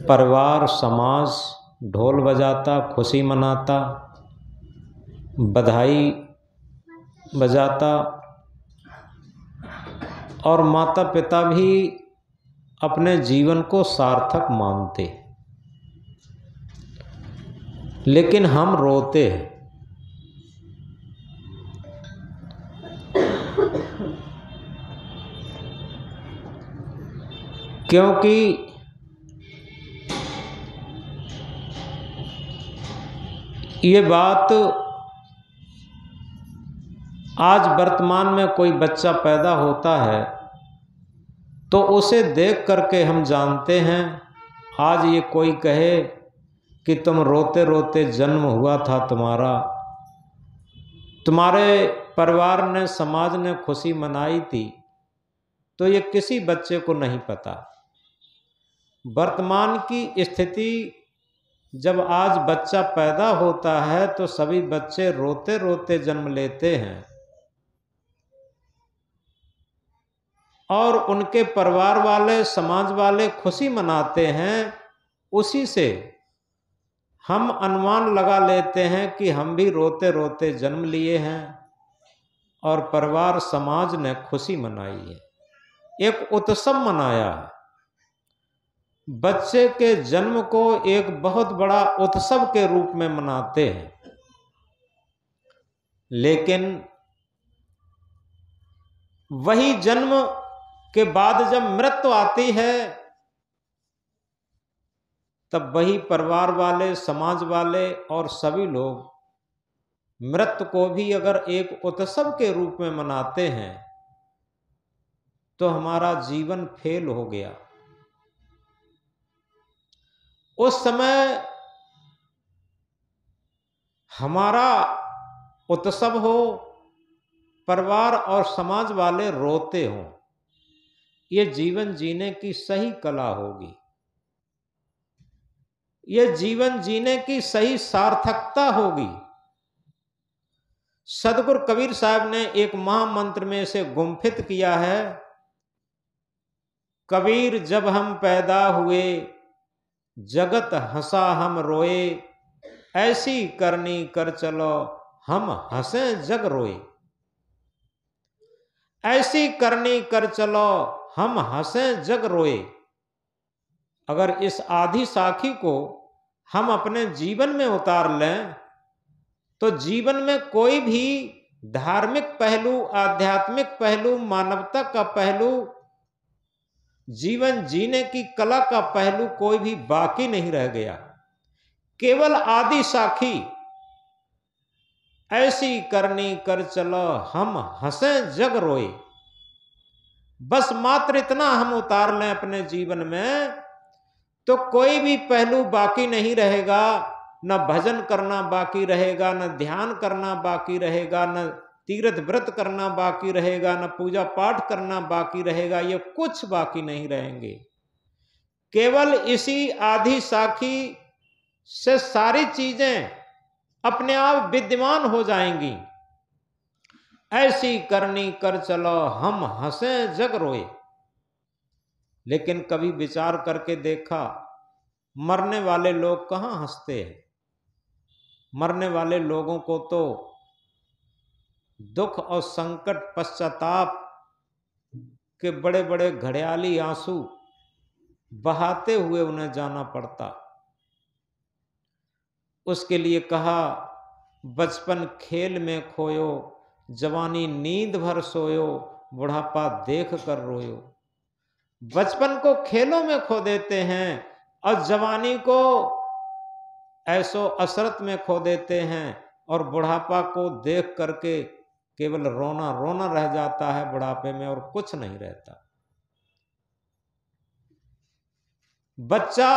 परिवार समाज ढोल बजाता, खुशी मनाता, बधाई बजाता और माता पिता भी अपने जीवन को सार्थक मानते, लेकिन हम रोते हैं। क्योंकि ये बात आज वर्तमान में कोई बच्चा पैदा होता है तो उसे देख करके हम जानते हैं। आज ये कोई कहे कि तुम रोते रोते जन्म हुआ था तुम्हारा, तुम्हारे परिवार ने समाज ने खुशी मनाई थी, तो ये किसी बच्चे को नहीं पता। वर्तमान की स्थिति जब आज बच्चा पैदा होता है तो सभी बच्चे रोते रोते जन्म लेते हैं और उनके परिवार वाले समाज वाले खुशी मनाते हैं। उसी से हम अनुमान लगा लेते हैं कि हम भी रोते रोते जन्म लिए हैं और परिवार समाज ने खुशी मनाई है, एक उत्सव मनाया है। बच्चे के जन्म को एक बहुत बड़ा उत्सव के रूप में मनाते हैं, लेकिन वही जन्म के बाद जब मृत्यु आती है तब वही परिवार वाले समाज वाले और सभी लोग मृत्यु को भी अगर एक उत्सव के रूप में मनाते हैं तो हमारा जीवन फेल हो गया। उस समय हमारा उत्सव हो, परिवार और समाज वाले रोते हों, ये जीवन जीने की सही कला होगी, ये जीवन जीने की सही सार्थकता होगी। सदगुरु कबीर साहब ने एक महामंत्र में इसे गुम्फित किया है। कबीर जब हम पैदा हुए जगत हंसा हम रोए, ऐसी करनी कर चलो हम हंसे जग रोए। ऐसी करनी कर चलो हम हंसे जग रोए। अगर इस आधी साखी को हम अपने जीवन में उतार लें तो जीवन में कोई भी धार्मिक पहलू, आध्यात्मिक पहलू, मानवता का पहलू, जीवन जीने की कला का पहलू कोई भी बाकी नहीं रह गया। केवल आदि साखी ऐसी करनी कर चलो हम हंसे जग रोए, बस मात्र इतना हम उतार लें अपने जीवन में तो कोई भी पहलू बाकी नहीं रहेगा। न भजन करना बाकी रहेगा, न ध्यान करना बाकी रहेगा, न तीर्थ व्रत करना बाकी रहेगा, न पूजा पाठ करना बाकी रहेगा। ये कुछ बाकी नहीं रहेंगे। केवल इसी आधी साखी से सारी चीजें अपने आप विद्यमान हो जाएंगी। ऐसी करनी कर चलो हम हंसे जग रोए। लेकिन कभी विचार करके देखा, मरने वाले लोग कहां हंसते हैं? मरने वाले लोगों को तो दुख और संकट, पश्चाताप के बड़े बड़े घड़ियाली आंसू बहाते हुए उन्हें जाना पड़ता। उसके लिए कहा, बचपन खेल में खोयो, जवानी नींद भर सोयो, बुढ़ापा देख कर रोयो। बचपन को खेलों में खो देते हैं और जवानी को ऐसो असरत में खो देते हैं और बुढ़ापा को देख करके केवल रोना रोना रह जाता है बुढ़ापे में, और कुछ नहीं रहता। बच्चा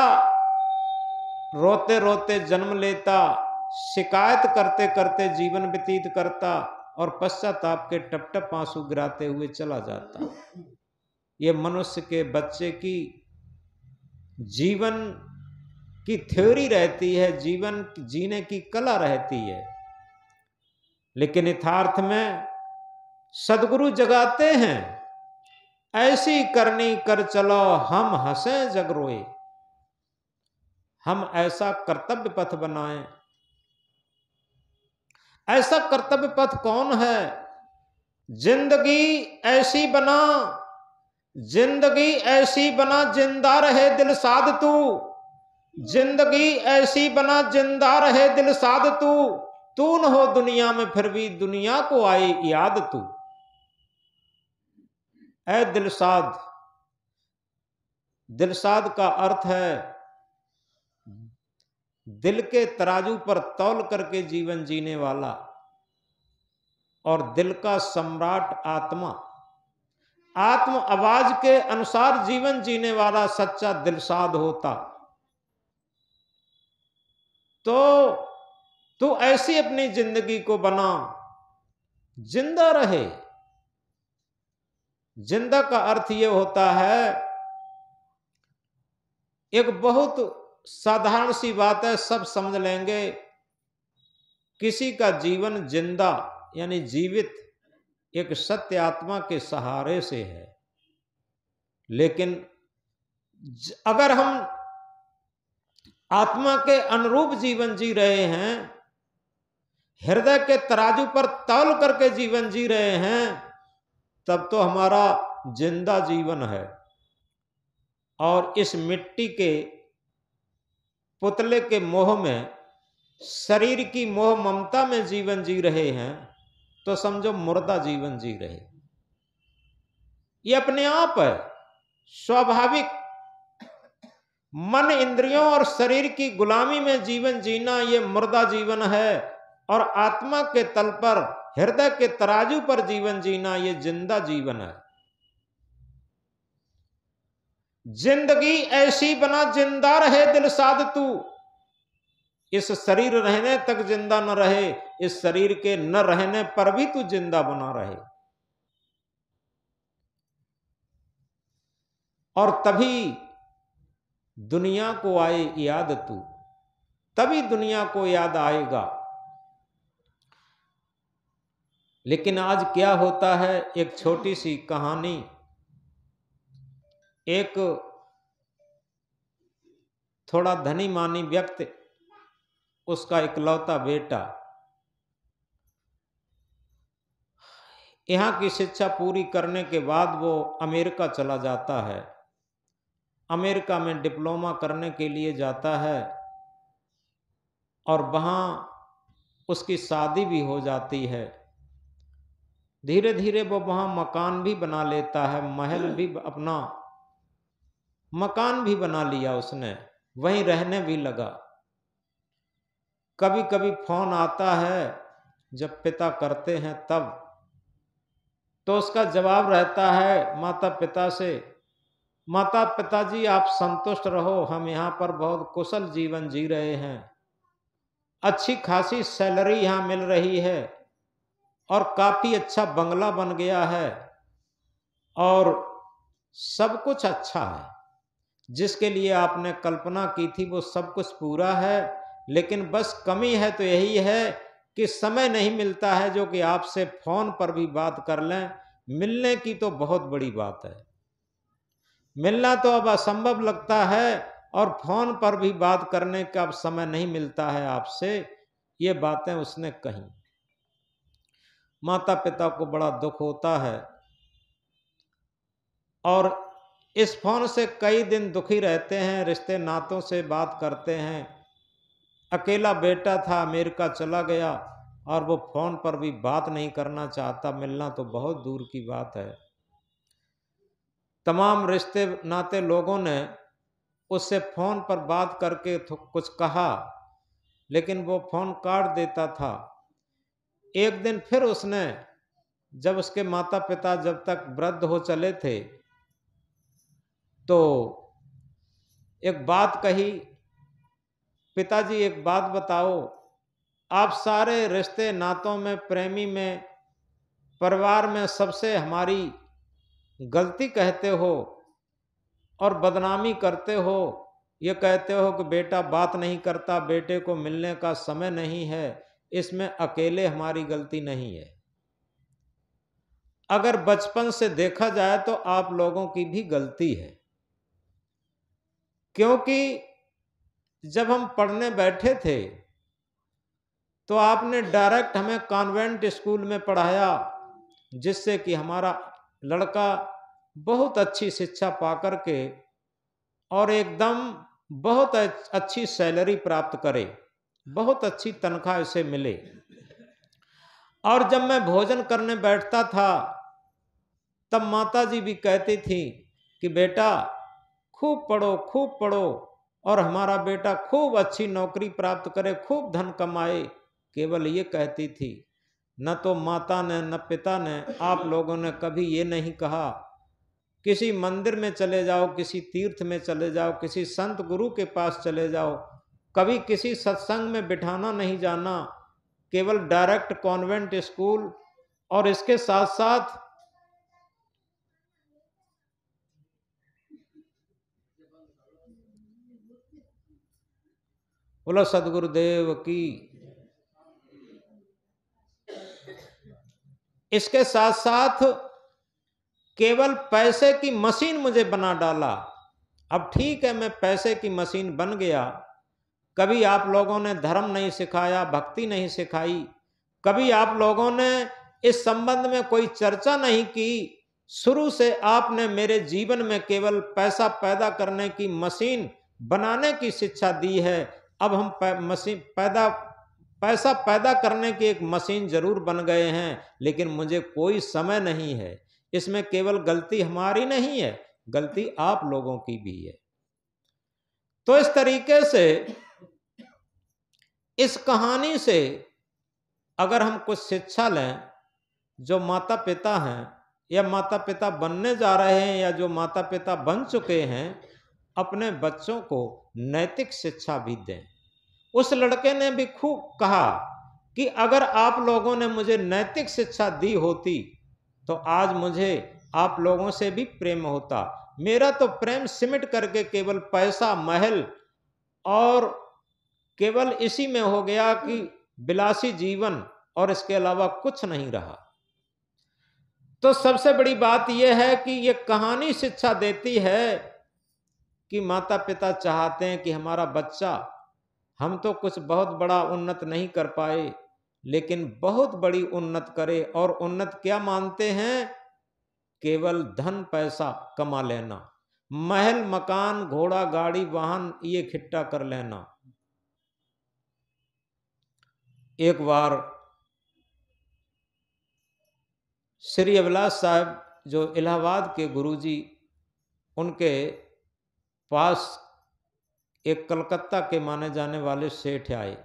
रोते रोते जन्म लेता, शिकायत करते करते जीवन व्यतीत करता और पश्चाताप के टप टप आंसू गिराते हुए चला जाता। ये मनुष्य के बच्चे की जीवन की थ्योरी रहती है, जीवन जीने की कला रहती है। लेकिन यथार्थ में सदगुरु जगाते हैं, ऐसी करनी कर चलो हम हंसे जग रोए। हम ऐसा कर्तव्य पथ बनाएं। ऐसा कर्तव्य पथ कौन है? जिंदगी ऐसी बना, जिंदगी ऐसी बना जिंदा रहे दिल साध तू, जिंदगी ऐसी बना जिंदा रहे दिल साध तू, तू न हो दुनिया में फिर भी दुनिया को आए याद तू। ऐ दिलसाद, दिलसाद का अर्थ है दिल के तराजू पर तौल करके जीवन जीने वाला, और दिल का सम्राट आत्मा, आत्म आवाज के अनुसार जीवन जीने वाला सच्चा दिलसाद होता। तो तू ऐसी अपनी जिंदगी को बना जिंदा रहे। जिंदा का अर्थ यह होता है, एक बहुत साधारण सी बात है, सब समझ लेंगे। किसी का जीवन जिंदा यानी जीवित एक सत्य आत्मा के सहारे से है, लेकिन अगर हम आत्मा के अनुरूप जीवन जी रहे हैं, हृदय के तराजू पर तौल करके जीवन जी रहे हैं, तब तो हमारा जिंदा जीवन है। और इस मिट्टी के पुतले के मोह में, शरीर की मोह ममता में जीवन जी रहे हैं, तो समझो मुर्दा जीवन जी रहे। ये अपने आप है स्वाभाविक। मन, इंद्रियों और शरीर की गुलामी में जीवन जीना ये मुर्दा जीवन है, और आत्मा के तल पर, हृदय के तराजू पर जीवन जीना ये जिंदा जीवन है। जिंदगी ऐसी बना जिंदा रहे दिल साध तू, इस शरीर रहने तक जिंदा न रहे, इस शरीर के न रहने पर भी तू जिंदा बना रहे। और तभी दुनिया को आए याद तू, तभी दुनिया को याद आएगा। लेकिन आज क्या होता है, एक छोटी सी कहानी। एक थोड़ा धनी मानी व्यक्ति, उसका इकलौता बेटा यहां की शिक्षा पूरी करने के बाद वो अमेरिका चला जाता है। अमेरिका में डिप्लोमा करने के लिए जाता है, और वहां उसकी शादी भी हो जाती है। धीरे धीरे वो वहां मकान भी बना लेता है, महल भी, अपना मकान भी बना लिया उसने, वहीं रहने भी लगा। कभी कभी फोन आता है जब पिता करते हैं तब, तो उसका जवाब रहता है माता पिता से, माता पिताजी आप संतुष्ट रहो, हम यहाँ पर बहुत कुशल जीवन जी रहे हैं, अच्छी खासी सैलरी यहाँ मिल रही है, और काफी अच्छा बंगला बन गया है, और सब कुछ अच्छा है। जिसके लिए आपने कल्पना की थी वो सब कुछ पूरा है, लेकिन बस कमी है तो यही है कि समय नहीं मिलता है जो कि आपसे फोन पर भी बात कर लें। मिलने की तो बहुत बड़ी बात है, मिलना तो अब असंभव लगता है, और फोन पर भी बात करने का अब समय नहीं मिलता है आपसे। ये बातें उसने कही। माता पिता को बड़ा दुख होता है, और इस फोन से कई दिन दुखी रहते हैं, रिश्ते नातों से बात करते हैं। अकेला बेटा था, अमेरिका चला गया, और वो फोन पर भी बात नहीं करना चाहता, मिलना तो बहुत दूर की बात है। तमाम रिश्ते नाते लोगों ने उससे फोन पर बात करके कुछ कहा, लेकिन वो फोन काट देता था। एक दिन फिर उसने, जब उसके माता पिता जब तक वृद्ध हो चले थे, तो एक बात कही, पिताजी एक बात बताओ, आप सारे रिश्ते नातों में, प्रेमी में, परिवार में सबसे हमारी गलती कहते हो और बदनामी करते हो। ये कहते हो कि बेटा बात नहीं करता, बेटे को मिलने का समय नहीं है। इसमें अकेले हमारी गलती नहीं है, अगर बचपन से देखा जाए तो आप लोगों की भी गलती है, क्योंकि जब हम पढ़ने बैठे थे तो आपने डायरेक्ट हमें कॉन्वेंट स्कूल में पढ़ाया, जिससे कि हमारा लड़का बहुत अच्छी शिक्षा पाकर के और एकदम बहुत अच्छी सैलरी प्राप्त करे, बहुत अच्छी तनख्वाह इसे मिले। और जब मैं भोजन करने बैठता था तब माता जी भी कहती थी कि बेटा खूब पढ़ो और हमारा बेटा खूब अच्छी नौकरी प्राप्त करे, खूब धन कमाए। केवल ये कहती थी, न तो माता ने न पिता ने, आप लोगों ने कभी ये नहीं कहा किसी मंदिर में चले जाओ, किसी तीर्थ में चले जाओ, किसी संत गुरु के पास चले जाओ, कभी किसी सत्संग में बिठाना नहीं जाना, केवल डायरेक्ट कॉन्वेंट स्कूल। और इसके साथ साथ बोलो सदगुरुदेव की। इसके साथ साथ केवल पैसे की मशीन मुझे बना डाला। अब ठीक है, मैं पैसे की मशीन बन गया, कभी आप लोगों ने धर्म नहीं सिखाया, भक्ति नहीं सिखाई, कभी आप लोगों ने इस संबंध में कोई चर्चा नहीं की। शुरू से आपने मेरे जीवन में केवल पैसा पैदा करने की मशीन बनाने की शिक्षा दी है। अब हम पैसा पैदा करने की एक मशीन जरूर बन गए हैं, लेकिन मुझे कोई समय नहीं है। इसमें केवल गलती हमारी नहीं है, गलती आप लोगों की भी है। तो इस तरीके से इस कहानी से अगर हम कुछ शिक्षा लें, जो माता पिता हैं या माता पिता बनने जा रहे हैं या जो माता पिता बन चुके हैं, अपने बच्चों को नैतिक शिक्षा भी दें। उस लड़के ने भी खूब कहा कि अगर आप लोगों ने मुझे नैतिक शिक्षा दी होती तो आज मुझे आप लोगों से भी प्रेम होता। मेरा तो प्रेम सिमट करके केवल पैसा, महल और केवल इसी में हो गया कि विलासी जीवन, और इसके अलावा कुछ नहीं रहा। तो सबसे बड़ी बात यह है कि यह कहानी शिक्षा देती है कि माता पिता चाहते हैं कि हमारा बच्चा, हम तो कुछ बहुत बड़ा उन्नत नहीं कर पाए, लेकिन बहुत बड़ी उन्नत करे। और उन्नत क्या मानते हैं? केवल धन पैसा कमा लेना, महल मकान घोड़ा गाड़ी वाहन ये इकट्ठा कर लेना। एक बार श्री अभिलाष साहब जो इलाहाबाद के गुरुजी, उनके पास एक कलकत्ता के माने जाने वाले सेठ आए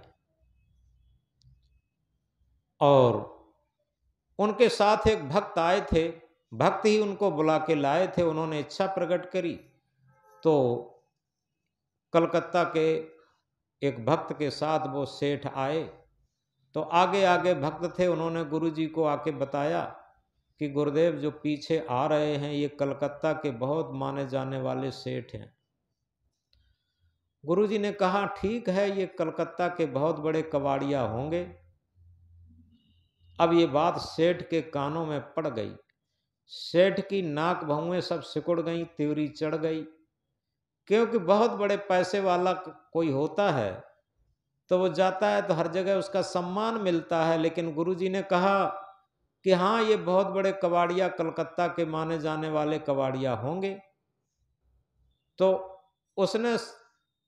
और उनके साथ एक भक्त आए थे। भक्त ही उनको बुला के लाए थे, उन्होंने इच्छा प्रकट करी। तो कलकत्ता के एक भक्त के साथ वो सेठ आए। तो आगे आगे भक्त थे, उन्होंने गुरुजी को आके बताया कि गुरुदेव जो पीछे आ रहे हैं ये कलकत्ता के बहुत माने जाने वाले सेठ हैं। गुरुजी ने कहा ठीक है, ये कलकत्ता के बहुत बड़े कबाड़िया होंगे। अब ये बात सेठ के कानों में पड़ गई। सेठ की नाक भौएं सब सिकुड़ गई, त्योरी चढ़ गई, क्योंकि बहुत बड़े पैसे वाला कोई होता है तो वो जाता है तो हर जगह उसका सम्मान मिलता है। लेकिन गुरुजी ने कहा कि हाँ, ये बहुत बड़े कबाड़िया, कलकत्ता के माने जाने वाले कबाड़िया होंगे। तो उसने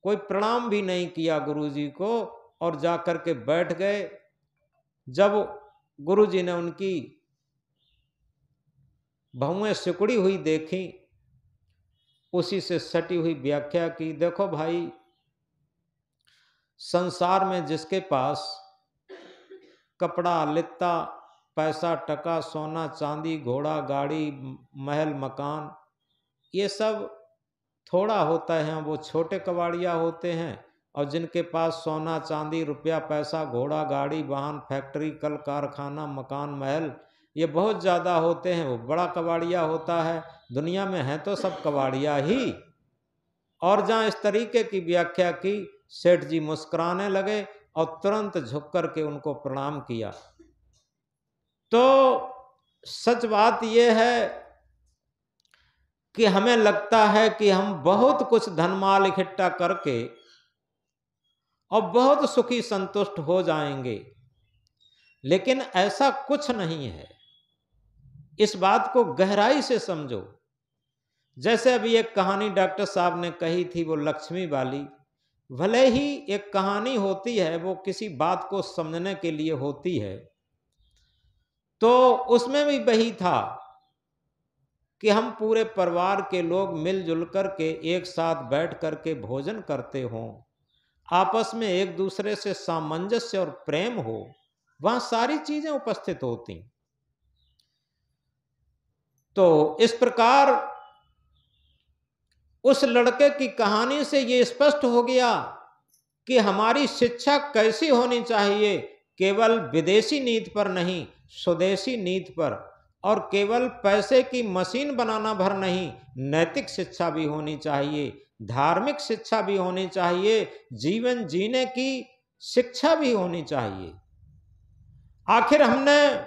कोई प्रणाम भी नहीं किया गुरुजी को और जाकर के बैठ गए। जब गुरुजी ने उनकी भौएं सिकुड़ी हुई देखी, उसी से सटी हुई व्याख्या की, देखो भाई, संसार में जिसके पास कपड़ा लित्ता, पैसा टका, सोना चांदी, घोड़ा गाड़ी, महल मकान, ये सब थोड़ा होता है, वो छोटे कबाड़िया होते हैं। और जिनके पास सोना चांदी, रुपया पैसा, घोड़ा गाड़ी वाहन, फैक्ट्री, कल कारखाना, मकान महल, ये बहुत ज़्यादा होते हैं, वो बड़ा कबाड़िया होता है। दुनिया में है तो सब कबाड़िया ही। और जहाँ इस तरीके की व्याख्या की, सेठ जी मुस्कुराने लगे और तुरंत झुक करके उनको प्रणाम किया। तो सच बात यह है कि हमें लगता है कि हम बहुत कुछ धनमाल इकट्ठा करके और बहुत सुखी संतुष्ट हो जाएंगे। लेकिन ऐसा कुछ नहीं है। इस बात को गहराई से समझो। जैसे अभी एक कहानी डॉक्टर साहब ने कही थी, वो लक्ष्मी वाली, भले ही एक कहानी होती है, वो किसी बात को समझने के लिए होती है, तो उसमें भी वही था कि हम पूरे परिवार के लोग मिलजुल करके एक साथ बैठ करके भोजन करते हों, आपस में एक दूसरे से सामंजस्य और प्रेम हो, वहां सारी चीजें उपस्थित होती। तो इस प्रकार उस लड़के की कहानी से ये स्पष्ट हो गया कि हमारी शिक्षा कैसी होनी चाहिए, केवल विदेशी नीति पर नहीं, स्वदेशी नीति पर, और केवल पैसे की मशीन बनाना भर नहीं, नैतिक शिक्षा भी होनी चाहिए, धार्मिक शिक्षा भी होनी चाहिए, जीवन जीने की शिक्षा भी होनी चाहिए। आखिर हमने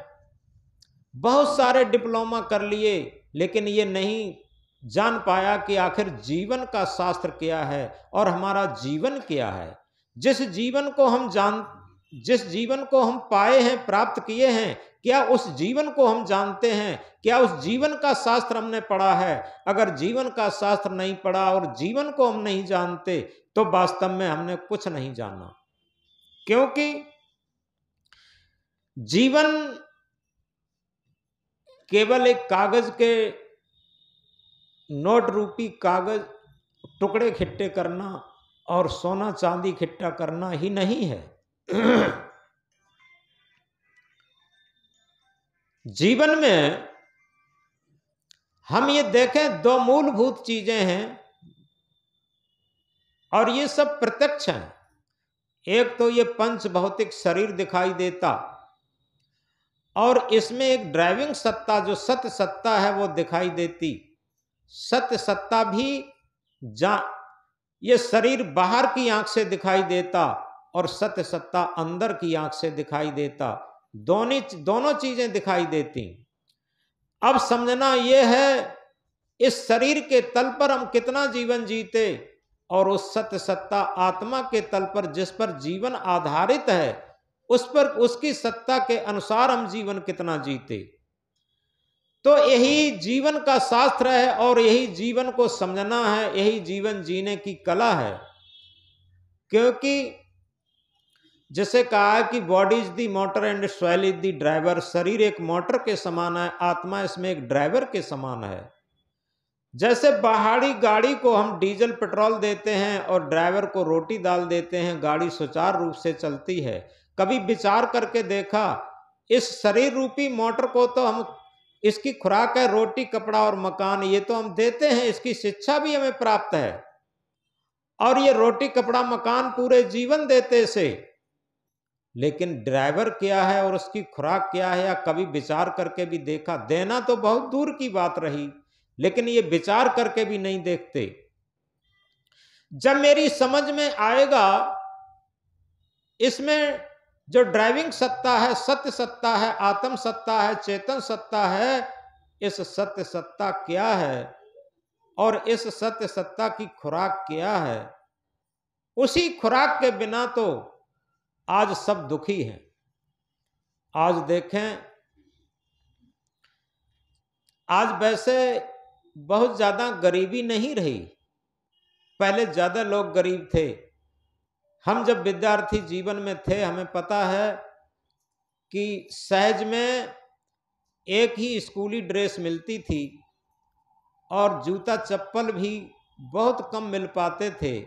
बहुत सारे डिप्लोमा कर लिए, लेकिन ये नहीं जान पाया कि आखिर जीवन का शास्त्र क्या है और हमारा जीवन क्या है। जिस जीवन को हम पाए हैं, प्राप्त किए हैं, क्या उस जीवन को हम जानते हैं? क्या उस जीवन का शास्त्र हमने पढ़ा है? अगर जीवन का शास्त्र नहीं पढ़ा और जीवन को हम नहीं जानते, तो वास्तव में हमने कुछ नहीं जाना। क्योंकि जीवन केवल एक कागज के नोट रूपी कागज टुकड़े इकट्ठे करना और सोना चांदी इकट्ठा करना ही नहीं है। जीवन में हम ये देखें, दो मूलभूत चीजें हैं और ये सब प्रत्यक्ष हैं। एक तो ये पंच भौतिक शरीर दिखाई देता, और इसमें एक ड्राइविंग सत्ता, जो सत्य सत्ता है, वो दिखाई देती। सत्य सत्ता भी ये शरीर बाहर की आंख से दिखाई देता और सत्य सत्ता अंदर की आंख से दिखाई देता। दोनों चीजें दिखाई देती। अब समझना यह है, इस शरीर के तल पर हम कितना जीवन जीते, और उस सत्य सत्ता आत्मा के तल पर, जिस पर जीवन आधारित है, उस पर, उसकी सत्ता के अनुसार हम जीवन कितना जीते। तो यही जीवन का शास्त्र है और यही जीवन को समझना है, यही जीवन जीने की कला है। क्योंकि जैसे कहा है कि body is the motor and soil is the driver. शरीर एक मोटर के समान है, आत्मा इसमें एक ड्राइवर के समान है। जैसे बाहरी गाड़ी को हम डीजल पेट्रोल देते हैं और ड्राइवर को रोटी दाल देते हैं, गाड़ी सुचारू रूप से चलती है। कभी विचार करके देखा, इस शरीर रूपी मोटर को तो हम, इसकी खुराक है रोटी कपड़ा और मकान, ये तो हम देते हैं, इसकी शिक्षा भी हमें प्राप्त है, और ये रोटी कपड़ा मकान पूरे जीवन देते से। लेकिन ड्राइवर क्या है और उसकी खुराक क्या है, या कभी विचार करके भी देखा? देना तो बहुत दूर की बात रही, लेकिन ये विचार करके भी नहीं देखते। जब मेरी समझ में आएगा इसमें जो ड्राइविंग सत्ता है, सत्य सत्ता है, आत्म सत्ता है, चेतन सत्ता है, इस सत्य सत्ता क्या है और इस सत्य सत्ता की खुराक क्या है, उसी खुराक के बिना तो आज सब दुखी हैं। आज देखें, आज वैसे बहुत ज्यादा गरीबी नहीं रही, पहले ज्यादा लोग गरीब थे। हम जब विद्यार्थी जीवन में थे, हमें पता है कि सहज में एक ही स्कूली ड्रेस मिलती थी और जूता चप्पल भी बहुत कम मिल पाते थे,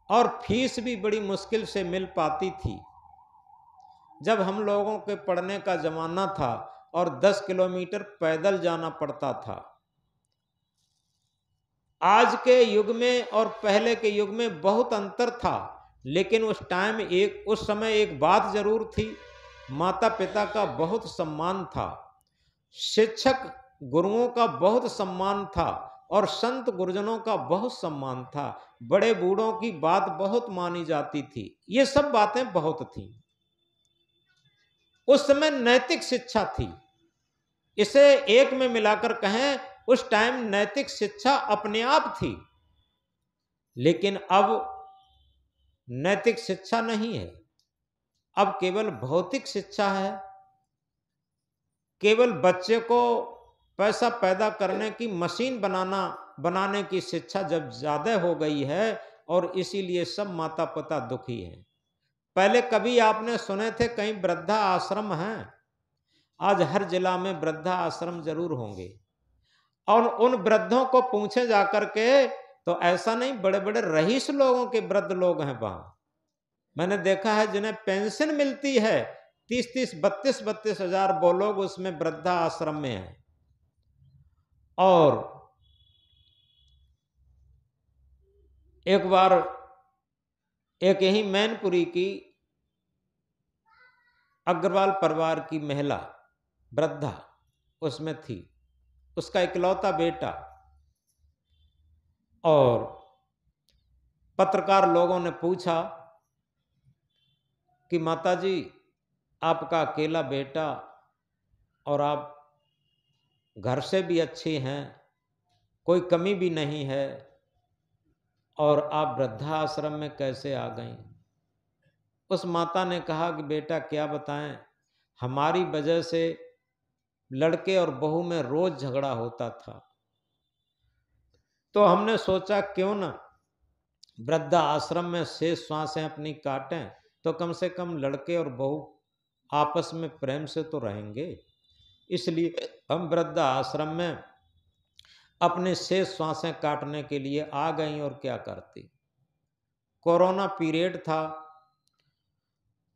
और फीस भी बड़ी मुश्किल से मिल पाती थी। जब हम लोगों के पढ़ने का जमाना था और 10 किलोमीटर पैदल जाना पड़ता था। आज के युग में और पहले के युग में बहुत अंतर था, लेकिन उस समय एक बात जरूर थी, माता पिता का बहुत सम्मान था, शिक्षक गुरुओं का बहुत सम्मान था, और संत गुरुजनों का बहुत सम्मान था, बड़े बूढ़ों की बात बहुत मानी जाती थी। ये सब बातें बहुत थी। उस समय नैतिक शिक्षा थी। इसे एक में मिलाकर कहें, उस टाइम नैतिक शिक्षा अपने आप थी। लेकिन अब नैतिक शिक्षा नहीं है, अब केवल भौतिक शिक्षा है। केवल बच्चे को पैसा पैदा करने की मशीन बनाने की शिक्षा जब ज्यादा हो गई है, और इसीलिए सब माता पिता दुखी हैं। पहले कभी आपने सुने थे कहीं वृद्धा आश्रम हैं? आज हर जिला में वृद्धा आश्रम जरूर होंगे, और उन वृद्धों को पूछे जाकर के तो ऐसा नहीं, बड़े बड़े रईस लोगों के वृद्ध लोग हैं वहां। मैंने देखा है जिन्हें पेंशन मिलती है 30-30, 32-32 हजार, वो लोग उसमें वृद्धा आश्रम में हैं। और एक बार एक यही मैनपुरी की अग्रवाल परिवार की महिला वृद्धा उसमें थी, उसका इकलौता बेटा, और पत्रकार लोगों ने पूछा कि माताजी, आपका अकेला बेटा और आप घर से भी अच्छी हैं, कोई कमी भी नहीं है, और आप वृद्धाश्रम में कैसे आ गईं? उस माता ने कहा कि बेटा क्या बताएं, हमारी वजह से लड़के और बहू में रोज झगड़ा होता था, तो हमने सोचा क्यों ना वृद्धा आश्रम में शेष श्वासें अपनी काटें, तो कम से कम लड़के और बहू आपस में प्रेम से तो रहेंगे। इसलिए हम वृद्धा आश्रम में अपने शेष श्वासें काटने के लिए आ गई। और क्या करती, कोरोना पीरियड था,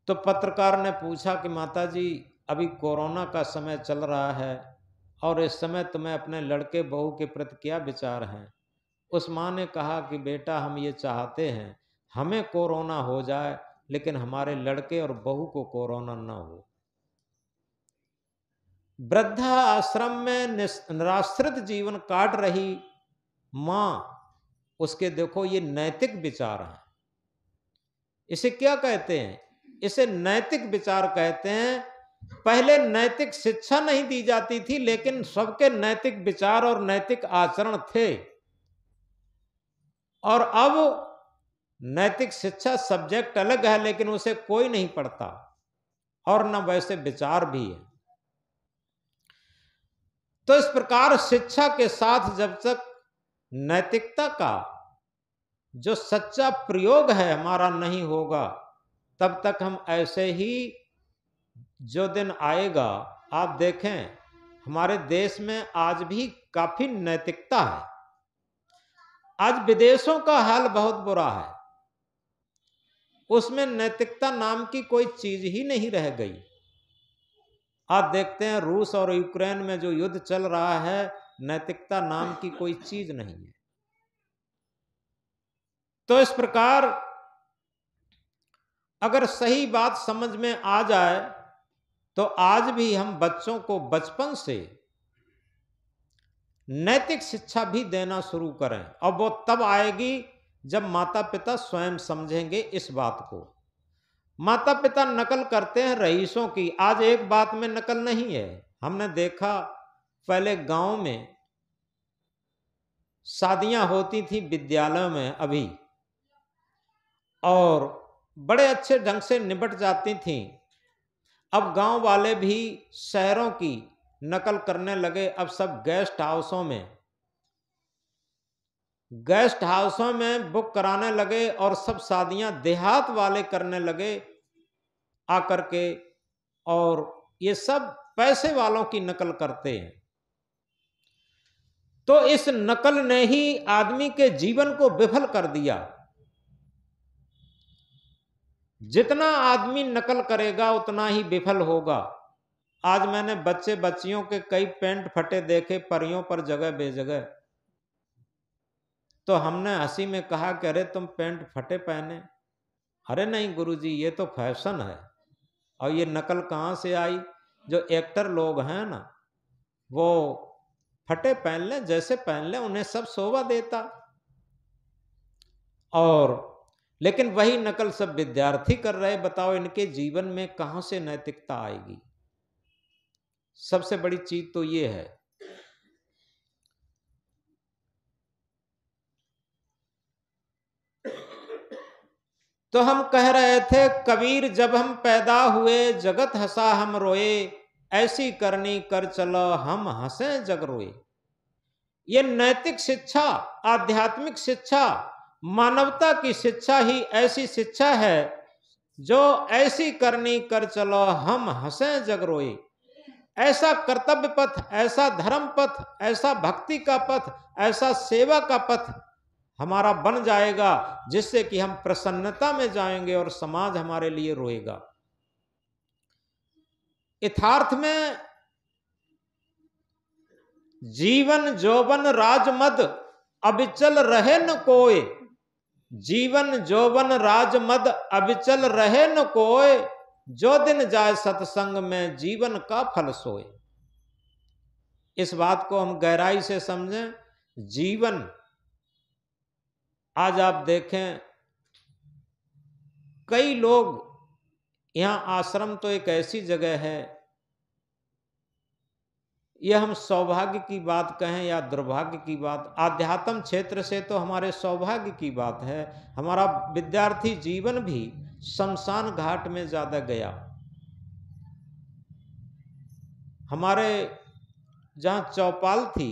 तो पत्रकार ने पूछा कि माताजी, अभी कोरोना का समय चल रहा है और इस समय तुम्हें अपने लड़के बहू के प्रति क्या विचार हैं? उस माँ ने कहा कि बेटा, हम ये चाहते हैं हमें कोरोना हो जाए, लेकिन हमारे लड़के और बहू को कोरोना ना हो। वृद्धा आश्रम में निराश्रित जीवन काट रही मां, उसके देखो ये नैतिक विचार हैं। इसे क्या कहते हैं? इसे नैतिक विचार कहते हैं। पहले नैतिक शिक्षा नहीं दी जाती थी, लेकिन सबके नैतिक विचार और नैतिक आचरण थे। और अब नैतिक शिक्षा सब्जेक्ट अलग है, लेकिन उसे कोई नहीं पढ़ता, और न वैसे विचार भी है। तो इस प्रकार शिक्षा के साथ जब तक नैतिकता का जो सच्चा प्रयोग है हमारा नहीं होगा, तब तक हम ऐसे ही, जो दिन आएगा, आप देखें हमारे देश में आज भी काफी नैतिकता है। आज विदेशों का हाल बहुत बुरा है, उसमें नैतिकता नाम की कोई चीज ही नहीं रह गई। आप देखते हैं रूस और यूक्रेन में जो युद्ध चल रहा है, नैतिकता नाम की कोई चीज नहीं है। तो इस प्रकार अगर सही बात समझ में आ जाए, तो आज भी हम बच्चों को बचपन से नैतिक शिक्षा भी देना शुरू करें, और वो तब आएगी जब माता पिता स्वयं समझेंगे इस बात को। माता पिता नकल करते हैं रईसों की, आज एक बात में नकल नहीं है। हमने देखा पहले गांव में शादियां होती थी विद्यालयों में अभी, और बड़े अच्छे ढंग से निपट जाती थीं। अब गांव वाले भी शहरों की नकल करने लगे। अब सब गेस्ट हाउसों में बुक कराने लगे, और सब शादियां देहात वाले करने लगे आकर के, और ये सब पैसे वालों की नकल करते हैं। तो इस नकल ने ही आदमी के जीवन को विफल कर दिया। जितना आदमी नकल करेगा उतना ही विफल होगा। आज मैंने बच्चे बच्चियों के कई पैंट फटे देखे परियों पर जगह बेजगह, तो हमने हंसी में कहा कि अरे तुम पैंट फटे पहने? अरे नहीं गुरुजी, ये तो फैशन है। और ये नकल कहाँ से आई? जो एक्टर लोग हैं ना, वो फटे पहन लें, जैसे पहन लें, उन्हें सब शोभा देता। और लेकिन वही नकल सब विद्यार्थी कर रहे। बताओ इनके जीवन में कहां से नैतिकता आएगी? सबसे बड़ी चीज तो ये है। तो हम कह रहे थे कबीर, जब हम पैदा हुए जगत हंसा हम रोए, ऐसी करनी कर चलो हम हंसे जग रोए। ये नैतिक शिक्षा, आध्यात्मिक शिक्षा, मानवता की शिक्षा ही ऐसी शिक्षा है जो ऐसी करनी कर चलो हम हंसे जग रोए। ऐसा कर्तव्य पथ, ऐसा धर्म पथ, ऐसा भक्ति का पथ, ऐसा सेवा का पथ हमारा बन जाएगा जिससे कि हम प्रसन्नता में जाएंगे और समाज हमारे लिए रोएगा। यथार्थ में जीवन जोबन राजमद अबिचल रहे न कोय, जीवन जोबन राजमद अबिचल रहे न कोय, जो दिन जाए सत्संग में जीवन का फल सोए। इस बात को हम गहराई से समझें। जीवन, आज आप देखें कई लोग, यहां आश्रम तो एक ऐसी जगह है, यह हम सौभाग्य की बात कहें या दुर्भाग्य की बात, आध्यात्म क्षेत्र से तो हमारे सौभाग्य की बात है। हमारा विद्यार्थी जीवन भी शमशान घाट में ज्यादा गया। हमारे जहाँ चौपाल थी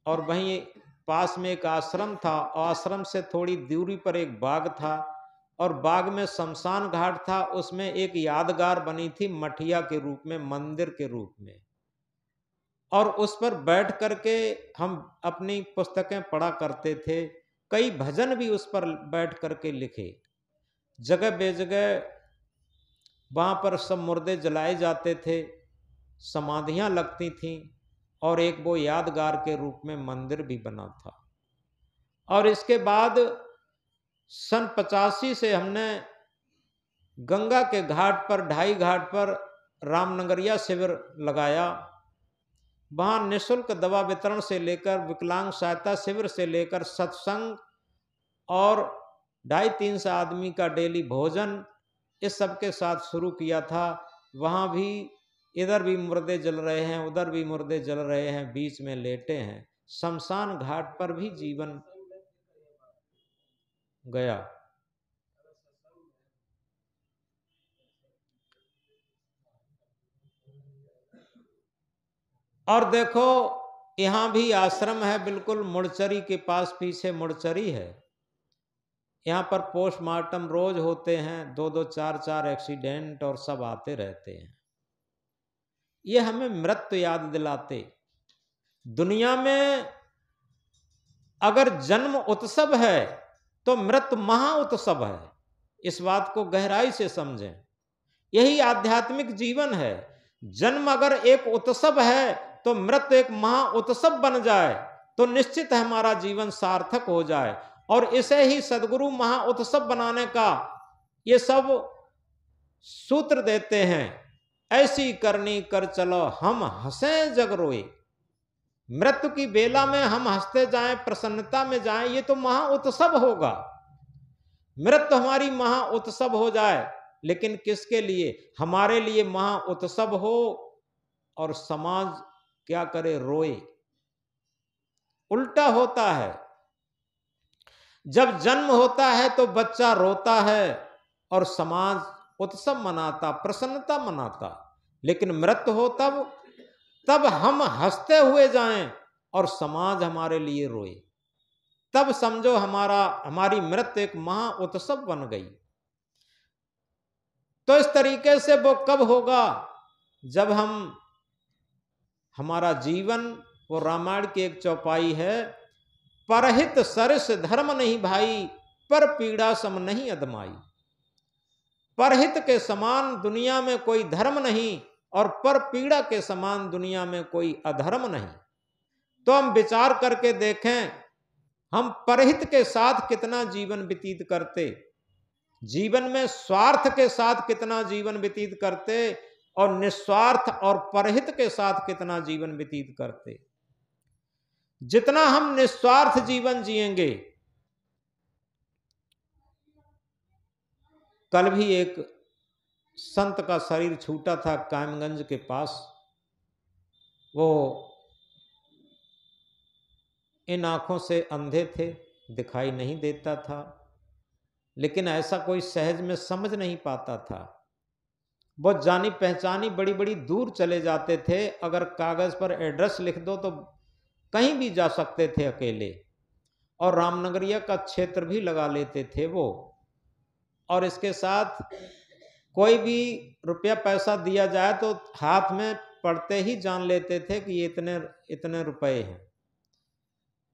और वहीं पास में एक आश्रम था, आश्रम से थोड़ी दूरी पर एक बाग था और बाग में शमशान घाट था। उसमें एक यादगार बनी थी मठिया के रूप में, मंदिर के रूप में, और उस पर बैठ करके हम अपनी पुस्तकें पढ़ा करते थे। कई भजन भी उस पर बैठ करके लिखे। जगह बेजगह वहाँ पर सब मुर्दे जलाए जाते थे, समाधियाँ लगती थीं और एक वो यादगार के रूप में मंदिर भी बना था। और इसके बाद सन 85 से हमने गंगा के घाट पर, ढाई घाट पर रामनगरिया शिविर लगाया। वहाँ निःशुल्क दवा वितरण से लेकर विकलांग सहायता शिविर से लेकर सत्संग और 250-300 आदमी का डेली भोजन, इस सब के साथ शुरू किया था। वहाँ भी इधर भी मुर्दे जल रहे हैं, उधर भी मुर्दे जल रहे हैं, बीच में लेटे हैं। शमशान घाट पर भी जीवन गया। और देखो यहाँ भी आश्रम है, बिल्कुल मुड़चरी के पास, पीछे मुड़चरी है। यहाँ पर पोस्टमार्टम रोज होते हैं, 2-2, 4-4 एक्सीडेंट और सब आते रहते हैं। ये हमें मृत्यु याद दिलाते। दुनिया में अगर जन्म उत्सव है तो मृत्यु महा उत्सव है। इस बात को गहराई से समझें। यही आध्यात्मिक जीवन है। जन्म अगर एक उत्सव है तो मृत्यु एक महा उत्सव बन जाए तो निश्चित हमारा जीवन सार्थक हो जाए। और इसे ही सदगुरु महा उत्सव बनाने का ये सब सूत्र देते हैं। ऐसी करनी कर चलो हम हंसे जग रोए। मृत्यु की बेला में हम हंसते जाएं, प्रसन्नता में जाएं, ये तो महा उत्सव होगा। मृत्यु हमारी महा उत्सव हो जाए, लेकिन किसके लिए? हमारे लिए महा उत्सव हो और समाज क्या करे? रोए। उल्टा होता है। जब जन्म होता है तो बच्चा रोता है और समाज उत्सव मनाता, प्रसन्नता मनाता। लेकिन मृत्यु हो तब हम हंसते हुए जाएं और समाज हमारे लिए रोए। तब समझो हमारी मृत्यु एक महा उत्सव बन गई। तो इस तरीके से वो कब होगा? जब हमारा जीवन, वो रामायण की एक चौपाई है, परहित सरिस धर्म नहीं भाई, पर पीड़ा सम नहीं अदमाई। परहित के समान दुनिया में कोई धर्म नहीं और पर पीड़ा के समान दुनिया में कोई अधर्म नहीं। तो हम विचार करके देखें, हम परहित के साथ कितना जीवन व्यतीत करते, जीवन में स्वार्थ के साथ कितना जीवन व्यतीत करते और निस्वार्थ और परहित के साथ कितना जीवन व्यतीत करते। जितना हम निस्वार्थ जीवन जिएंगे, कल भी एक संत का शरीर छूटा था कायमगंज के पास। वो इन आंखों से अंधे थे, दिखाई नहीं देता था, लेकिन ऐसा कोई सहज में समझ नहीं पाता था। बहुत जानी पहचानी बड़ी बड़ी दूर चले जाते थे, अगर कागज पर एड्रेस लिख दो तो कहीं भी जा सकते थे अकेले, और रामनगरिया का क्षेत्र भी लगा लेते थे वो। और इसके साथ कोई भी रुपया पैसा दिया जाए तो हाथ में पड़ते ही जान लेते थे कि ये इतने इतने रुपए हैं।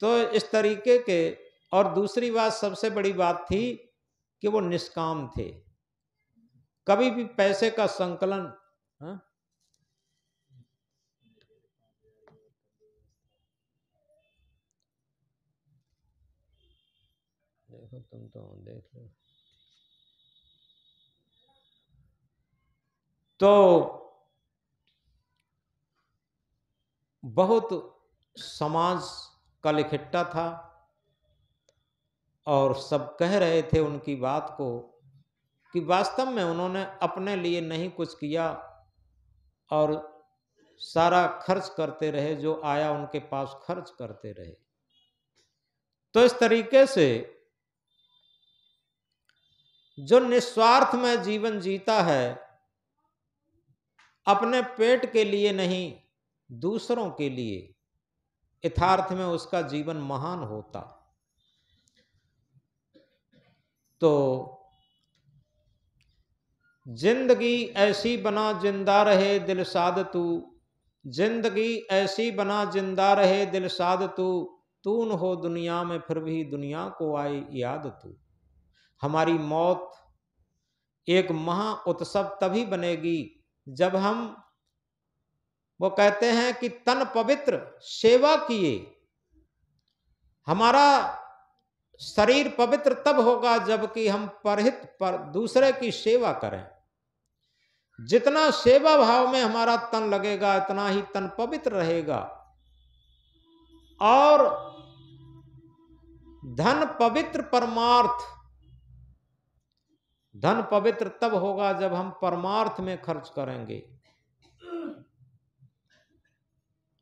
तो इस तरीके के, और दूसरी बात सबसे बड़ी बात थी कि वो निष्काम थे, कभी भी पैसे का संकलन। हाँ? देखो तुम तो देख लो। तो बहुत समाज का इकट्ठा था और सब कह रहे थे उनकी बात को कि वास्तव में उन्होंने अपने लिए नहीं कुछ किया और सारा खर्च करते रहे, जो आया उनके पास खर्च करते रहे। तो इस तरीके से जो निस्वार्थ में जीवन जीता है, अपने पेट के लिए नहीं दूसरों के लिए, यथार्थ में उसका जीवन महान होता। तो जिंदगी ऐसी बना जिंदा रहे दिल साध तू, जिंदगी ऐसी बना जिंदा रहे दिल साध तू, तू न हो दुनिया में फिर भी दुनिया को आए याद तू। हमारी मौत एक महा उत्सव तभी बनेगी जब हम, वो कहते हैं कि तन पवित्र सेवा किए, हमारा शरीर पवित्र तब होगा जबकि हम परहित पर दूसरे की सेवा करें। जितना सेवा भाव में हमारा तन लगेगा इतना ही तन पवित्र रहेगा। और धन पवित्र परमार्थ, धन पवित्र तब होगा जब हम परमार्थ में खर्च करेंगे।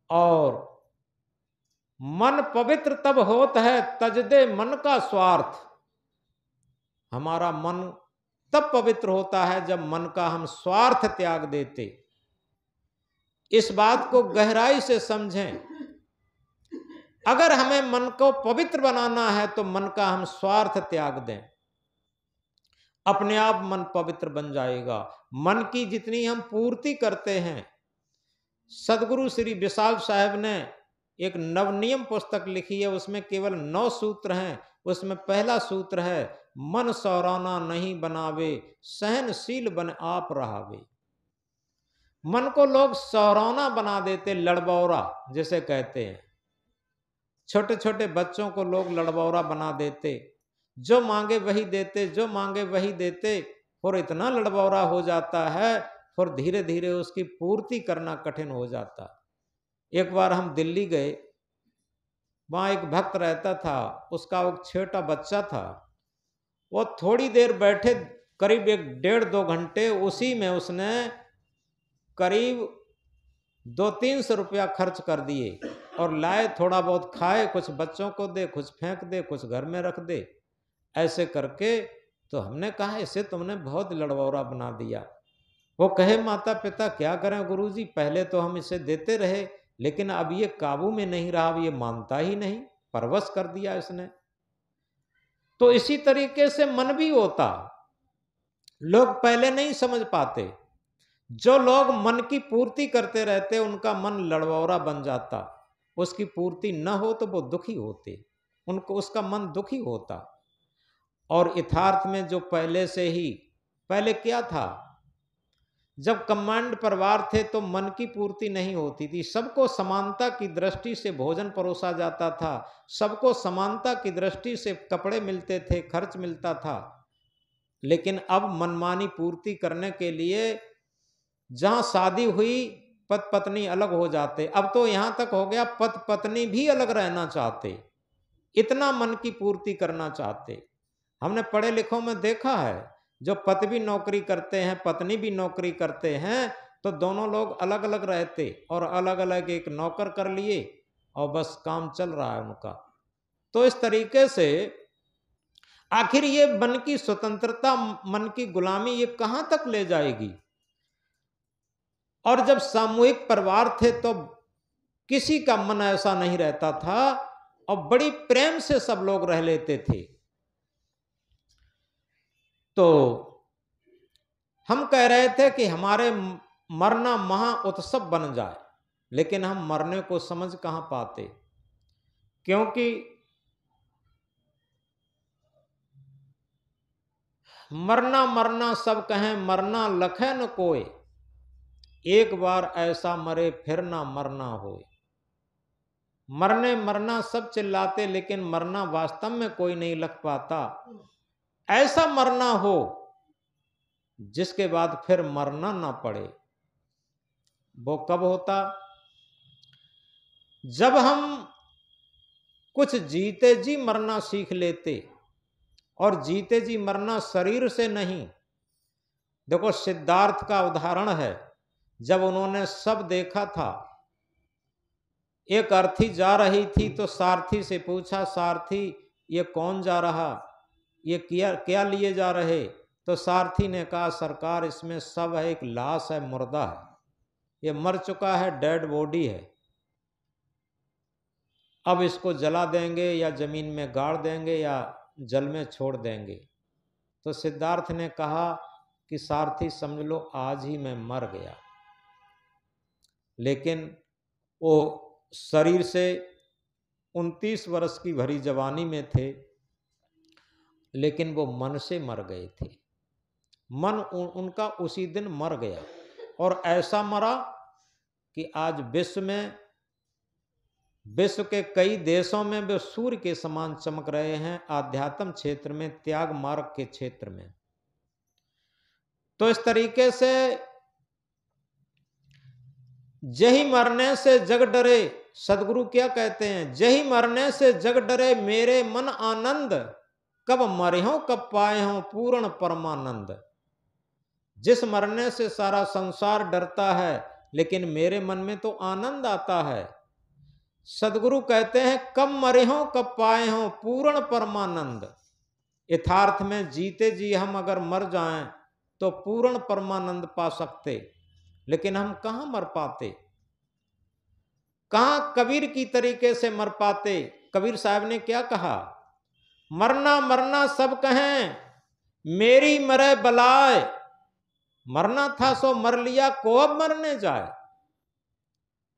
और मन पवित्र तब होता है तज दे मन का स्वार्थ, हमारा मन तब पवित्र होता है जब मन का हम स्वार्थ त्याग देते। इस बात को गहराई से समझें। अगर हमें मन को पवित्र बनाना है तो मन का हम स्वार्थ त्याग दें, अपने आप मन पवित्र बन जाएगा। मन की जितनी हम पूर्ति करते हैं, सदगुरु श्री विशाल साहब ने एक नवनियम पुस्तक लिखी है, उसमें केवल 9 सूत्र हैं। उसमें पहला सूत्र है, मन सौराना नहीं बनावे, सहनशील बन आप रहावे। मन को लोग सौराना बना देते, लड़बौरा जिसे कहते हैं। छोटे छोटे बच्चों को लोग लड़बौरा बना देते, जो मांगे वही देते, जो मांगे वही देते, और इतना लड़बौरा हो जाता है, और धीरे धीरे उसकी पूर्ति करना कठिन हो जाता। एक बार हम दिल्ली गए, वहाँ एक भक्त रहता था, उसका एक छोटा बच्चा था। वो थोड़ी देर बैठे, करीब 1-1.5-2 घंटे, उसी में उसने करीब 200-300 रुपया खर्च कर दिए, और लाए, थोड़ा बहुत खाए, कुछ बच्चों को दे, कुछ फेंक दे, कुछ घर में रख दे, ऐसे करके। तो हमने कहा इसे तुमने बहुत लड़बौरा बना दिया। वो कहे माता पिता क्या करें गुरुजी, पहले तो हम इसे देते रहे, लेकिन अब ये काबू में नहीं रहा, अब ये मानता ही नहीं, परवश कर दिया इसने। तो इसी तरीके से मन भी होता, लोग पहले नहीं समझ पाते। जो लोग मन की पूर्ति करते रहते उनका मन लड़बौरा बन जाता, उसकी पूर्ति न हो तो वो दुखी होते, उनको उसका मन दुखी होता। और यथार्थ में जो पहले से ही, पहले क्या था, जब कमांड परिवार थे तो मन की पूर्ति नहीं होती थी, सबको समानता की दृष्टि से भोजन परोसा जाता था, सबको समानता की दृष्टि से कपड़े मिलते थे, खर्च मिलता था। लेकिन अब मनमानी पूर्ति करने के लिए जहां शादी हुई, पति पत्नी अलग हो जाते, अब तो यहां तक हो गया पति पत्नी भी अलग रहना चाहते, इतना मन की पूर्ति करना चाहते। हमने पढ़े लिखों में देखा है, जो पति भी नौकरी करते हैं, पत्नी भी नौकरी करते हैं, तो दोनों लोग अलग अलग रहते, और अलग अलग एक नौकर कर लिए, और बस काम चल रहा है उनका। तो इस तरीके से आखिर ये मन की स्वतंत्रता, मन की गुलामी, ये कहां तक ले जाएगी? और जब सामूहिक परिवार थे तो किसी का मन ऐसा नहीं रहता था और बड़ी प्रेम से सब लोग रह लेते थे। तो हम कह रहे थे कि हमारे मरना महा उत्सव बन जाए, लेकिन हम मरने को समझ कहां पाते, क्योंकि मरना मरना सब कहें, मरना लखे न कोय, एक बार ऐसा मरे फिर ना मरना होए। मरने मरना सब चिल्लाते, लेकिन मरना वास्तव में कोई नहीं लख पाता। ऐसा मरना हो जिसके बाद फिर मरना ना पड़े। वो कब होता? जब हम कुछ जीते जी मरना सीख लेते, और जीते जी मरना शरीर से नहीं। देखो सिद्धार्थ का उदाहरण है, जब उन्होंने सब देखा था, एक अर्थी जा रही थी तो सारथी से पूछा, सारथी ये कौन जा रहा, ये क्या लिए जा रहे? तो सारथी ने कहा, सरकार इसमें सब है, एक लाश है, मुर्दा है, ये मर चुका है, डेड बॉडी है, अब इसको जला देंगे या जमीन में गाड़ देंगे या जल में छोड़ देंगे। तो सिद्धार्थ ने कहा कि सारथी समझ लो आज ही मैं मर गया। लेकिन वो शरीर से 29 वर्ष की भरी जवानी में थे, लेकिन वो मन से मर गए थे। मन उनका उसी दिन मर गया, और ऐसा मरा कि आज विश्व के कई देशों में वे सूर्य के समान चमक रहे हैं, आध्यात्म क्षेत्र में, त्याग मार्ग के क्षेत्र में। तो इस तरीके से जही मरने से जग डरे, सदगुरु क्या कहते हैं, जही मरने से जग डरे, मेरे मन आनंद, कब मरे हो कब पाए हो पूर्ण परमानंद। जिस मरने से सारा संसार डरता है, लेकिन मेरे मन में तो आनंद आता है। सदगुरु कहते हैं कब मरे हो कब पाए हो पूर्ण परमानंद। यथार्थ में जीते जी हम अगर मर जाएं तो पूर्ण परमानंद पा सकते, लेकिन हम कहां मर पाते, कहां कबीर की तरीके से मर पाते। कबीर साहब ने क्या कहा, मरना मरना सब कहें, मेरी मरे बलाए, मरना था सो मर लिया, को अब मरने जाए।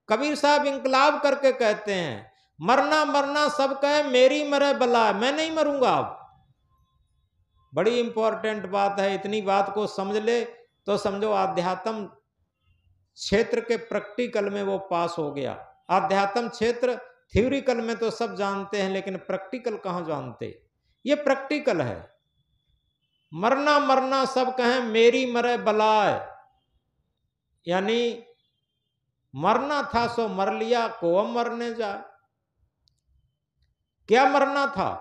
कबीर साहब इंकलाब करके कहते हैं, मरना मरना सब कहे, मेरी मरे बलाए, मैं नहीं मरूंगा अब। बड़ी इंपॉर्टेंट बात है, इतनी बात को समझ ले तो समझो आध्यात्म क्षेत्र के प्रैक्टिकल में वो पास हो गया। आध्यात्म क्षेत्र थ्योरिकल में तो सब जानते हैं, लेकिन प्रैक्टिकल कहां जानते, ये प्रैक्टिकल है। मरना मरना सब कहें, मेरी मरे बलाए, यानी मरना था सो मर लिया, को अब मरने जाए। क्या मरना था,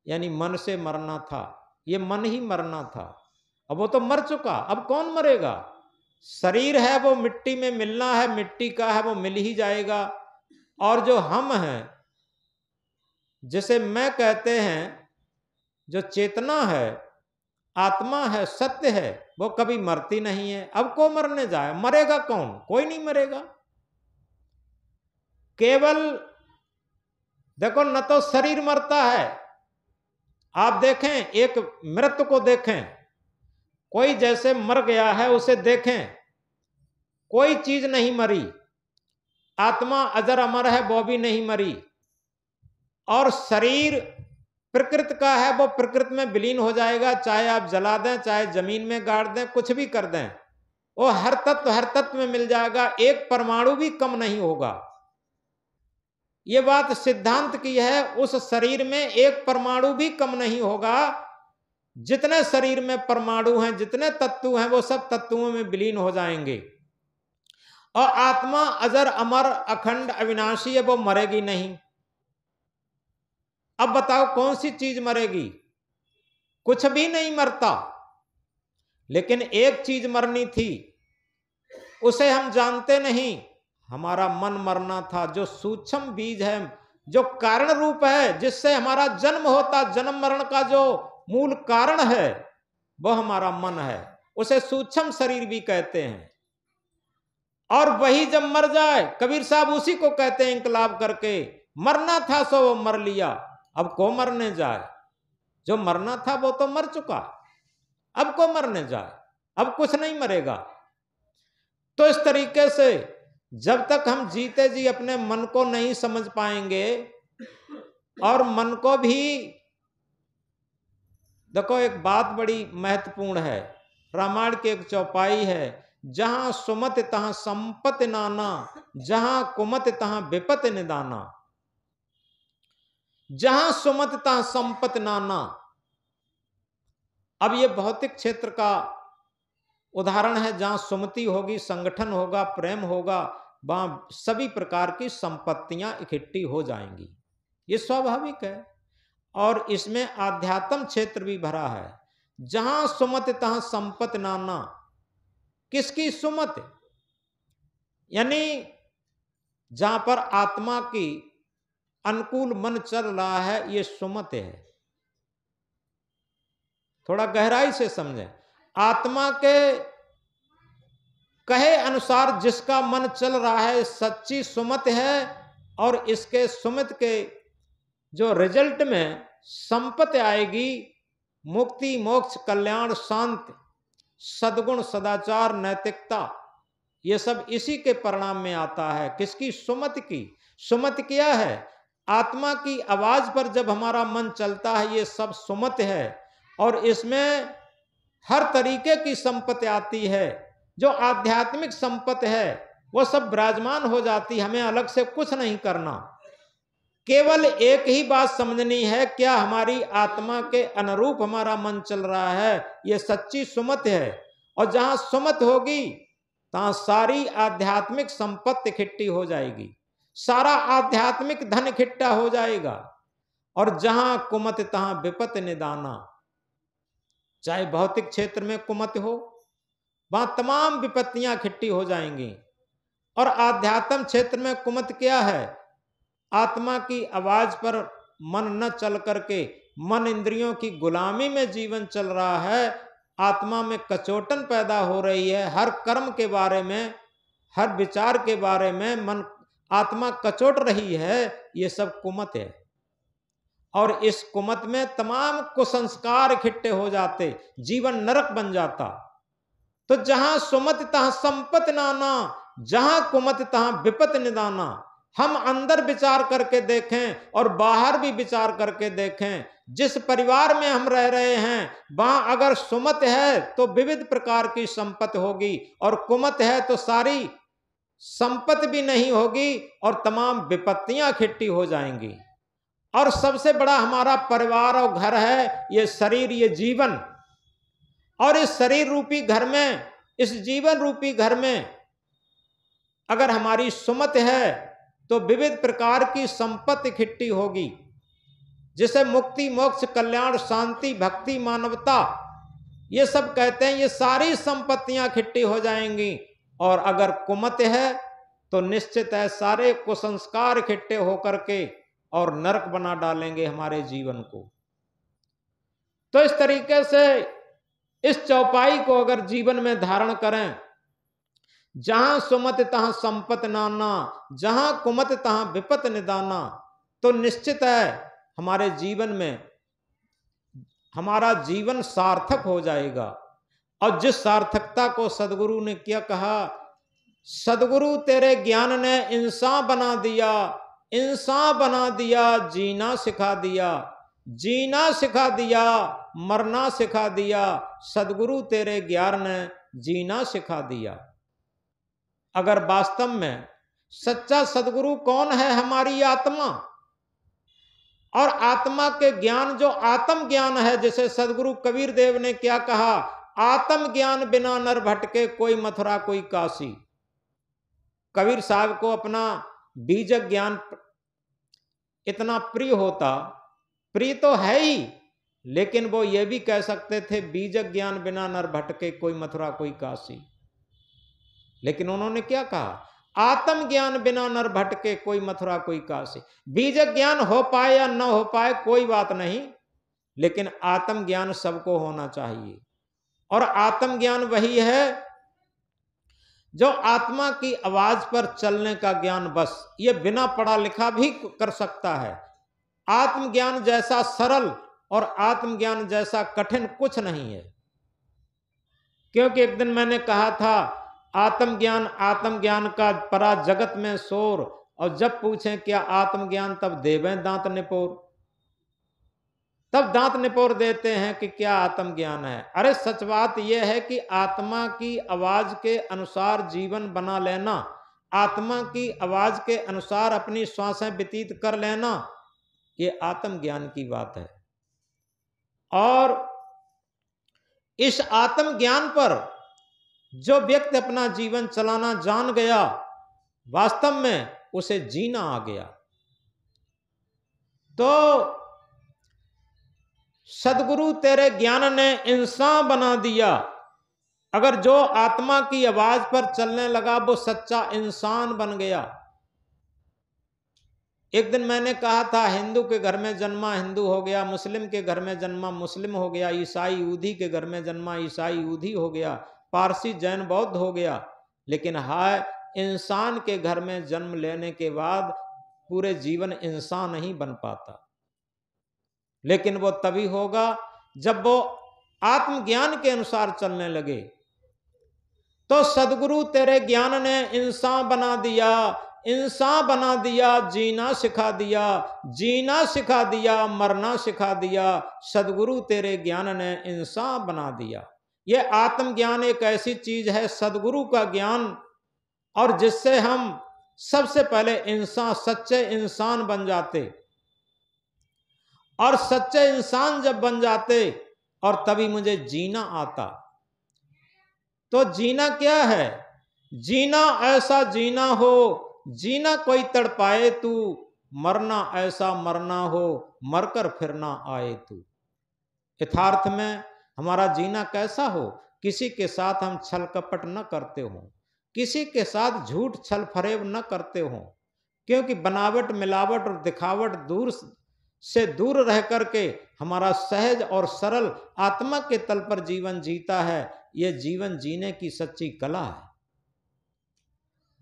यानी मन से मरना था, ये मन ही मरना था। अब वो तो मर चुका, अब कौन मरेगा। शरीर है वो मिट्टी में मिलना है, मिट्टी का है वो मिल ही जाएगा। और जो हम हैं, जिसे मैं कहते हैं, जो चेतना है, आत्मा है, सत्य है, वो कभी मरती नहीं है। अब को मरने जाए, मरेगा कौन, कोई नहीं मरेगा। केवल देखो न तो शरीर मरता है, आप देखें एक मृत को देखें, कोई जैसे मर गया है उसे देखें, कोई चीज नहीं मरी, आत्मा अजर अमर है वो भी नहीं मरी। और शरीर प्रकृति का है, वो प्रकृति में विलीन हो जाएगा, चाहे आप जला दें, चाहे जमीन में गाड़ दें, कुछ भी कर दें, वो हर तत्व में मिल जाएगा, एक परमाणु भी कम नहीं होगा। ये बात सिद्धांत की है, उस शरीर में एक परमाणु भी कम नहीं होगा। जितने शरीर में परमाणु हैं, जितने तत्व हैं, वो सब तत्वों में विलीन हो जाएंगे। और आत्मा अजर अमर अखंड अविनाशी है, वो मरेगी नहीं। अब बताओ कौन सी चीज मरेगी, कुछ भी नहीं मरता। लेकिन एक चीज मरनी थी, उसे हम जानते नहीं, हमारा मन मरना था। जो सूक्ष्म बीज है जो कारण रूप है, जिससे हमारा जन्म होता, जन्म मरण का जो मूल कारण है वो हमारा मन है। उसे सूक्ष्म शरीर भी कहते हैं। और वही जब मर जाए, कबीर साहब उसी को कहते हैं इंकलाब करके, मरना था सो वो मर लिया, अब को मरने जाए। जो मरना था वो तो मर चुका, अब को मरने जाए, अब कुछ नहीं मरेगा। तो इस तरीके से जब तक हम जीते जी अपने मन को नहीं समझ पाएंगे, और मन को भी देखो, एक बात बड़ी महत्वपूर्ण है, रामायण की एक चौपाई है, जहां सुमत तहां संपत नाना, जहां कुमत तहां विपत निदाना। जहां सुमत तहां संपत नाना। अब ये भौतिक क्षेत्र का उदाहरण है, जहां सुमति होगी, संगठन होगा, प्रेम होगा, वहां सभी प्रकार की संपत्तियां इकट्ठी हो जाएंगी, ये स्वाभाविक है। और इसमें आध्यात्म क्षेत्र भी भरा है। जहां सुमत तहां संपत नाना। किसकी सुमत? यानी जहां पर आत्मा की अनुकूल मन चल रहा है, ये सुमत है। थोड़ा गहराई से समझें। आत्मा के कहे अनुसार जिसका मन चल रहा है, सच्ची सुमत है। और इसके सुमत के जो रिजल्ट में संपत्ति आएगी, मुक्ति, मोक्ष, कल्याण, शांति, सद्गुण, सदाचार, नैतिकता, ये सब इसी के परिणाम में आता है। किसकी? सुमत की। सुमत क्या है? आत्मा की आवाज पर जब हमारा मन चलता है, ये सब सुमत है। और इसमें हर तरीके की संपत्ति आती है। जो आध्यात्मिक संपत्ति है वो सब विराजमान हो जाती, हमें अलग से कुछ नहीं करना। केवल एक ही बात समझनी है, क्या हमारी आत्मा के अनुरूप हमारा मन चल रहा है, ये सच्ची सुमत है। और जहां सुमत होगी तहां सारी आध्यात्मिक संपत्ति इकट्ठी हो जाएगी, सारा आध्यात्मिक धन इकट्ठा हो जाएगा। और जहां कुमत तहां विपत निदाना। चाहे भौतिक क्षेत्र में कुमत हो, वहां तमाम विपत्तियां इकट्ठी हो जाएंगी। और आध्यात्म क्षेत्र में कुमत क्या है? आत्मा की आवाज पर मन न चल करके मन इंद्रियों की गुलामी में जीवन चल रहा है। आत्मा में कचोटन पैदा हो रही है, हर कर्म के बारे में, हर विचार के बारे में मन आत्मा कचोट रही है, ये सब कुमत है। और इस कुमत में तमाम कुसंस्कार इकट्ठे हो जाते, जीवन नरक बन जाता। तो जहां सुमत तहां संपत नाना, जहां कुमत तहां विपत निदाना। हम अंदर विचार करके देखें और बाहर भी विचार करके देखें। जिस परिवार में हम रह रहे हैं, वहां अगर सुमत है तो विविध प्रकार की संपत्ति होगी, और कुमत है तो सारी संपत्ति भी नहीं होगी और तमाम विपत्तियां इकट्ठी हो जाएंगी। और सबसे बड़ा हमारा परिवार और घर है, ये शरीर, ये जीवन। और इस शरीर रूपी घर में, इस जीवन रूपी घर में अगर हमारी सुमत है तो विविध प्रकार की संपत्ति इकट्ठी होगी, जिसे मुक्ति, मोक्ष, कल्याण, शांति, भक्ति, मानवता, ये सब कहते हैं। ये सारी संपत्तियां इकट्ठी हो जाएंगी। और अगर कुमत है तो निश्चित है सारे कुसंस्कार इकट्ठे होकर के और नरक बना डालेंगे हमारे जीवन को। तो इस तरीके से इस चौपाई को अगर जीवन में धारण करें, जहां सुमत तहां संपत नाना, जहां कुमत तहां विपत निदाना, तो निश्चित है हमारे जीवन में हमारा जीवन सार्थक हो जाएगा। और जिस सार्थकता को सदगुरु ने क्या कहा, सदगुरु तेरे ज्ञान ने इंसान बना दिया, इंसान बना दिया, जीना सिखा दिया, जीना सिखा दिया, मरना सिखा दिया। सदगुरु तेरे ज्ञान ने जीना सिखा दिया। अगर वास्तव में सच्चा सदगुरु कौन है? हमारी आत्मा। और आत्मा के ज्ञान जो आत्म ज्ञान है, जैसे सदगुरु कबीर देव ने क्या कहा, आत्म ज्ञान बिना नर भटके, कोई मथुरा कोई काशी। कबीर साहब को अपना बीजक ज्ञान इतना प्रिय होता, प्रिय तो है ही, लेकिन वो ये भी कह सकते थे बीजक ज्ञान बिना नर भटके, कोई मथुरा कोई काशी। लेकिन उन्होंने क्या कहा, आत्म ज्ञान बिना नर भटके, कोई मथुरा कोई काशी। बीज ज्ञान हो पाए या न हो पाए कोई बात नहीं, लेकिन आत्म ज्ञान सबको होना चाहिए। और आत्म ज्ञान वही है जो आत्मा की आवाज पर चलने का ज्ञान, बस ये बिना पढ़ा लिखा भी कर सकता है। आत्मज्ञान जैसा सरल और आत्मज्ञान जैसा कठिन कुछ नहीं है। क्योंकि एक दिन मैंने कहा था, आत्मज्ञान का परा जगत में शोर, और जब पूछें क्या आत्मज्ञान तब देवें दांत निपोर, तब दांत निपोर देते हैं कि क्या आत्मज्ञान है। अरे सच बात यह है कि आत्मा की आवाज के अनुसार जीवन बना लेना, आत्मा की आवाज के अनुसार अपनी श्वासें व्यतीत कर लेना, ये आत्मज्ञान की बात है। और इस आत्मज्ञान पर जो व्यक्ति अपना जीवन चलाना जान गया, वास्तव में उसे जीना आ गया। तो सदगुरु तेरे ज्ञान ने इंसान बना दिया। अगर जो आत्मा की आवाज पर चलने लगा वो सच्चा इंसान बन गया। एक दिन मैंने कहा था, हिंदू के घर में जन्मा हिंदू हो गया, मुस्लिम के घर में जन्मा मुस्लिम हो गया, ईसाई यूदी के घर में जन्मा ईसाई यूदी हो गया, पारसी जैन बौद्ध हो गया। लेकिन हाय, इंसान के घर में जन्म लेने के बाद पूरे जीवन इंसान नहीं बन पाता। लेकिन वो तभी होगा जब वो आत्मज्ञान के अनुसार चलने लगे। तो सदगुरु तेरे ज्ञान ने इंसान बना दिया, इंसान बना दिया, जीना सिखा दिया, जीना सिखा दिया, मरना सिखा दिया। सदगुरु तेरे ज्ञान ने इंसान बना दिया। यह आत्मज्ञान एक ऐसी चीज है, सदगुरु का ज्ञान, और जिससे हम सबसे पहले इंसान, सच्चे इंसान बन जाते। और सच्चे इंसान जब बन जाते और तभी मुझे जीना आता। तो जीना क्या है? जीना ऐसा जीना हो, जीना कोई तड़पाए तू, मरना ऐसा मरना हो, मरकर फिर ना आए तू। यथार्थ में हमारा जीना कैसा हो? किसी के साथ हम छल कपट न करते हो, किसी के साथ झूठ छल फरेब न करते हो। क्योंकि बनावट, मिलावट और दिखावट दूर से दूर रह करके हमारा सहज और सरल आत्मा के तल पर जीवन जीता है। यह जीवन जीने की सच्ची कला है।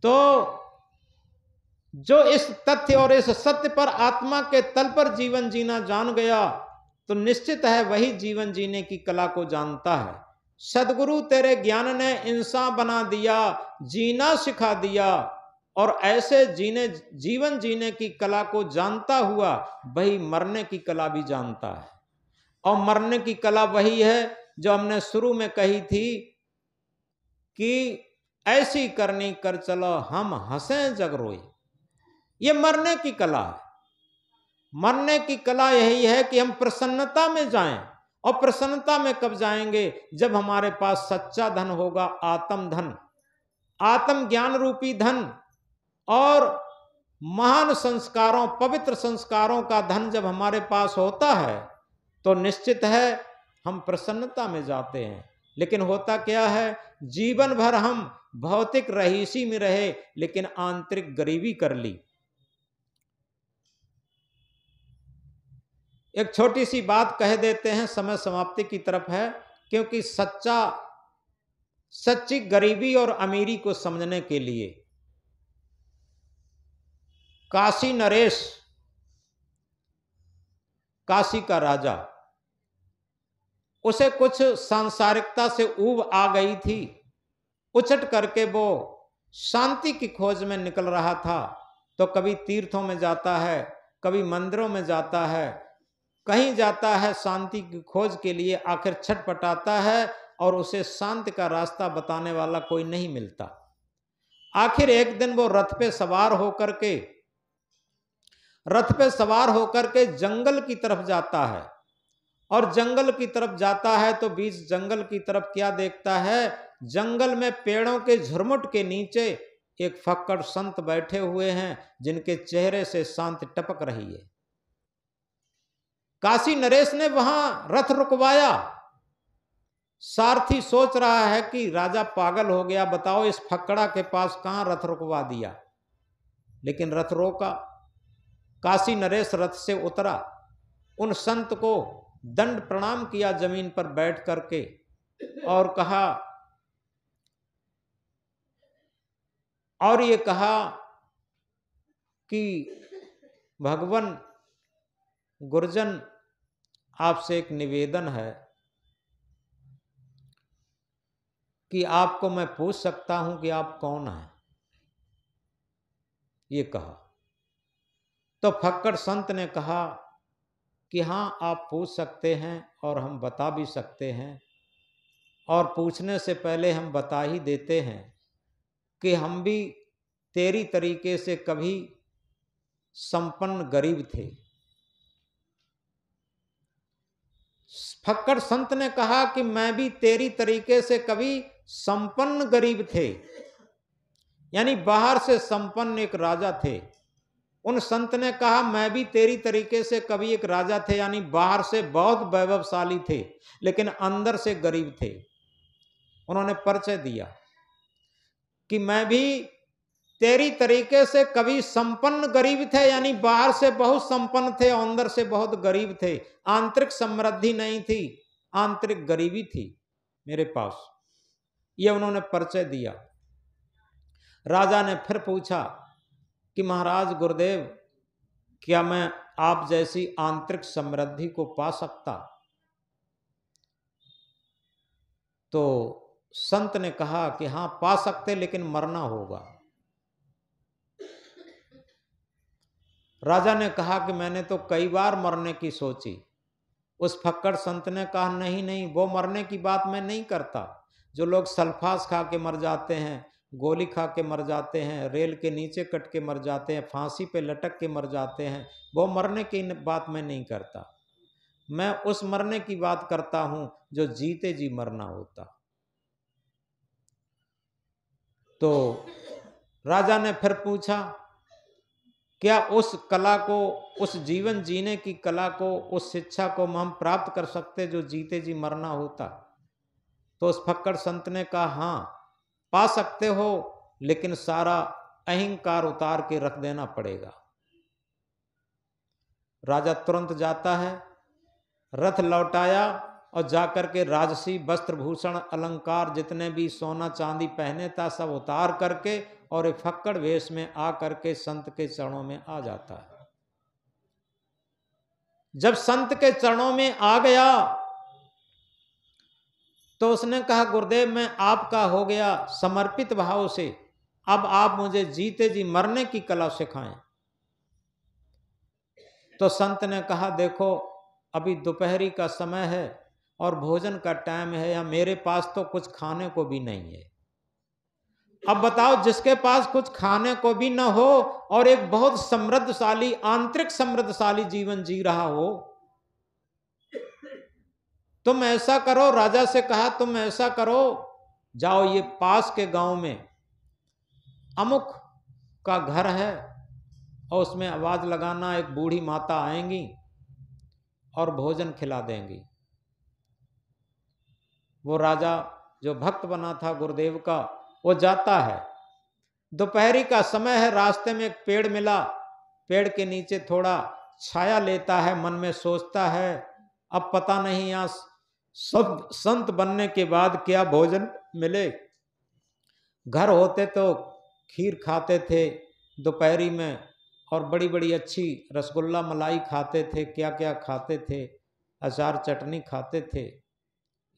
तो जो इस तथ्य और इस सत्य पर आत्मा के तल पर जीवन जीना जान गया, तो निश्चित है वही जीवन जीने की कला को जानता है। सदगुरु तेरे ज्ञान ने इंसान बना दिया, जीना सिखा दिया, और ऐसे जीवन जीने की कला को जानता हुआ वही मरने की कला भी जानता है। और मरने की कला वही है जो हमने शुरू में कही थी कि ऐसी करनी कर चलो हम हंसें जग रोए। ये मरने की कला है। मरने की कला यही है कि हम प्रसन्नता में जाएं। और प्रसन्नता में कब जाएंगे? जब हमारे पास सच्चा धन होगा, आत्म धन, आत्म ज्ञान रूपी धन, और महान संस्कारों, पवित्र संस्कारों का धन जब हमारे पास होता है तो निश्चित है हम प्रसन्नता में जाते हैं। लेकिन होता क्या है? जीवन भर हम भौतिक रहीसी में रहे, लेकिन आंतरिक गरीबी कर ली। एक छोटी सी बात कह देते हैं, समय समाप्ति की तरफ है। क्योंकि सच्ची गरीबी और अमीरी को समझने के लिए काशी नरेश, काशी का राजा, उसे कुछ सांसारिकता से ऊब आ गई थी। उछट करके वो शांति की खोज में निकल रहा था। तो कभी तीर्थों में जाता है, कभी मंदिरों में जाता है, कहीं जाता है शांति की खोज के लिए। आखिर छटपटाता है और उसे शांति का रास्ता बताने वाला कोई नहीं मिलता। आखिर एक दिन वो रथ पे सवार होकर के जंगल की तरफ जाता है। और जंगल की तरफ जाता है तो बीच जंगल की तरफ क्या देखता है? जंगल में पेड़ों के झुरमुट के नीचे एक फक्कड़ संत बैठे हुए हैं, जिनके चेहरे से शांति टपक रही है। काशी नरेश ने वहां रथ रुकवाया। सारथी सोच रहा है कि राजा पागल हो गया, बताओ इस फक्कड़ा के पास कहां रथ रुकवा दिया। लेकिन रथ रोका। काशी नरेश रथ से उतरा, उन संत को दंड प्रणाम किया जमीन पर बैठ करके और कहा, और ये कहा कि भगवान गुरजन आपसे एक निवेदन है कि आपको मैं पूछ सकता हूं कि आप कौन हैं। ये कहा तो फक्कड़ संत ने कहा कि हाँ आप पूछ सकते हैं और हम बता भी सकते हैं, और पूछने से पहले हम बता ही देते हैं कि हम भी तेरी तरीके से कभी संपन्न गरीब थे। फक्कड़ संत ने कहा कि मैं भी तेरी तरीके से कभी संपन्न गरीब थे, यानी बाहर से संपन्न एक राजा थे। उन संत ने कहा मैं भी तेरी तरीके से कभी एक राजा थे, यानी बाहर से बहुत वैभवशाली थे लेकिन अंदर से गरीब थे। उन्होंने परिचय दिया कि मैं भी तेरी तरीके से कभी संपन्न गरीब थे, यानी बाहर से बहुत संपन्न थे और अंदर से बहुत गरीब थे। आंतरिक समृद्धि नहीं थी, आंतरिक गरीबी थी मेरे पास। ये उन्होंने परिचय दिया। राजा ने फिर पूछा कि महाराज गुरुदेव, क्या मैं आप जैसी आंतरिक समृद्धि को पा सकता? तो संत ने कहा कि हाँ पा सकते, लेकिन मरना होगा। राजा ने कहा कि मैंने तो कई बार मरने की सोची। उस फक्कड़ संत ने कहा नहीं नहीं, वो मरने की बात मैं नहीं करता। जो लोग सल्फास खा के मर जाते हैं, गोली खा के मर जाते हैं, रेल के नीचे कट के मर जाते हैं, फांसी पे लटक के मर जाते हैं, वो मरने की बात मैं नहीं करता। मैं उस मरने की बात करता हूं जो जीते जी मरना होता। तो राजा ने फिर पूछा, क्या उस कला को, उस जीवन जीने की कला को, उस शिक्षा को हम प्राप्त कर सकते जो जीते जी मरना होता? तो उस फक्कड़ संत ने कहा हाँ पा सकते हो, लेकिन सारा अहंकार उतार के रख देना पड़ेगा। राजा तुरंत जाता है, रथ लौटाया और जाकर के राजसी वस्त्र भूषण अलंकार जितने भी सोना चांदी पहने था सब उतार करके और एक फक्कड़ वेश में आ करके संत के चरणों में आ जाता है। जब संत के चरणों में आ गया तो उसने कहा गुरुदेव मैं आपका हो गया समर्पित भाव से, अब आप मुझे जीते जी मरने की कला सिखाएं। तो संत ने कहा देखो अभी दोपहरी का समय है और भोजन का टाइम है, या मेरे पास तो कुछ खाने को भी नहीं है। अब बताओ जिसके पास कुछ खाने को भी न हो और एक बहुत समृद्धशाली, आंतरिक समृद्धशाली जीवन जी रहा हो, तुम ऐसा करो, राजा से कहा तुम ऐसा करो, जाओ ये पास के गांव में अमुक का घर है और उसमें आवाज लगाना, एक बूढ़ी माता आएंगी और भोजन खिला देंगी। वो राजा जो भक्त बना था गुरुदेव का, वो जाता है। दोपहरी का समय है, रास्ते में एक पेड़ मिला, पेड़ के नीचे थोड़ा छाया लेता है, मन में सोचता है अब पता नहीं यहाँ सब संत बनने के बाद क्या भोजन मिले। घर होते तो खीर खाते थे दोपहरी में और बड़ी बड़ी अच्छी रसगुल्ला मलाई खाते थे, क्या क्या खाते थे, अचार चटनी खाते थे।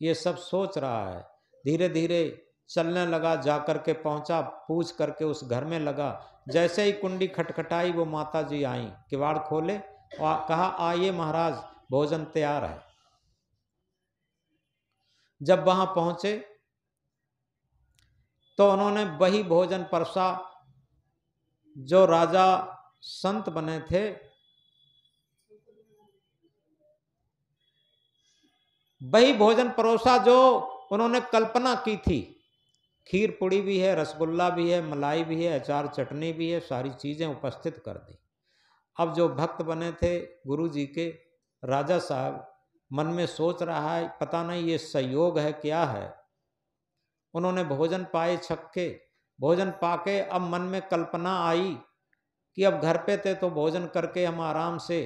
ये सब सोच रहा है। धीरे धीरे चलने लगा, जाकर के पहुंचा, पूछ करके उस घर में लगा। जैसे ही कुंडी खटखटाई वो माता जी आई, किवाड़ खोले और कहा आइए महाराज भोजन तैयार है। जब वहां पहुंचे तो उन्होंने वही भोजन परसा जो राजा संत बने थे, वही भोजन परोसा जो उन्होंने कल्पना की थी। खीर पूड़ी भी है, रसगुल्ला भी है, मलाई भी है, अचार चटनी भी है, सारी चीजें उपस्थित कर दी। अब जो भक्त बने थे गुरु जी के, राजा साहब, मन में सोच रहा है पता नहीं ये संयोग है क्या है। उन्होंने भोजन पाए छक्के, भोजन पाके अब मन में कल्पना आई कि अब घर पे थे तो भोजन करके हम आराम से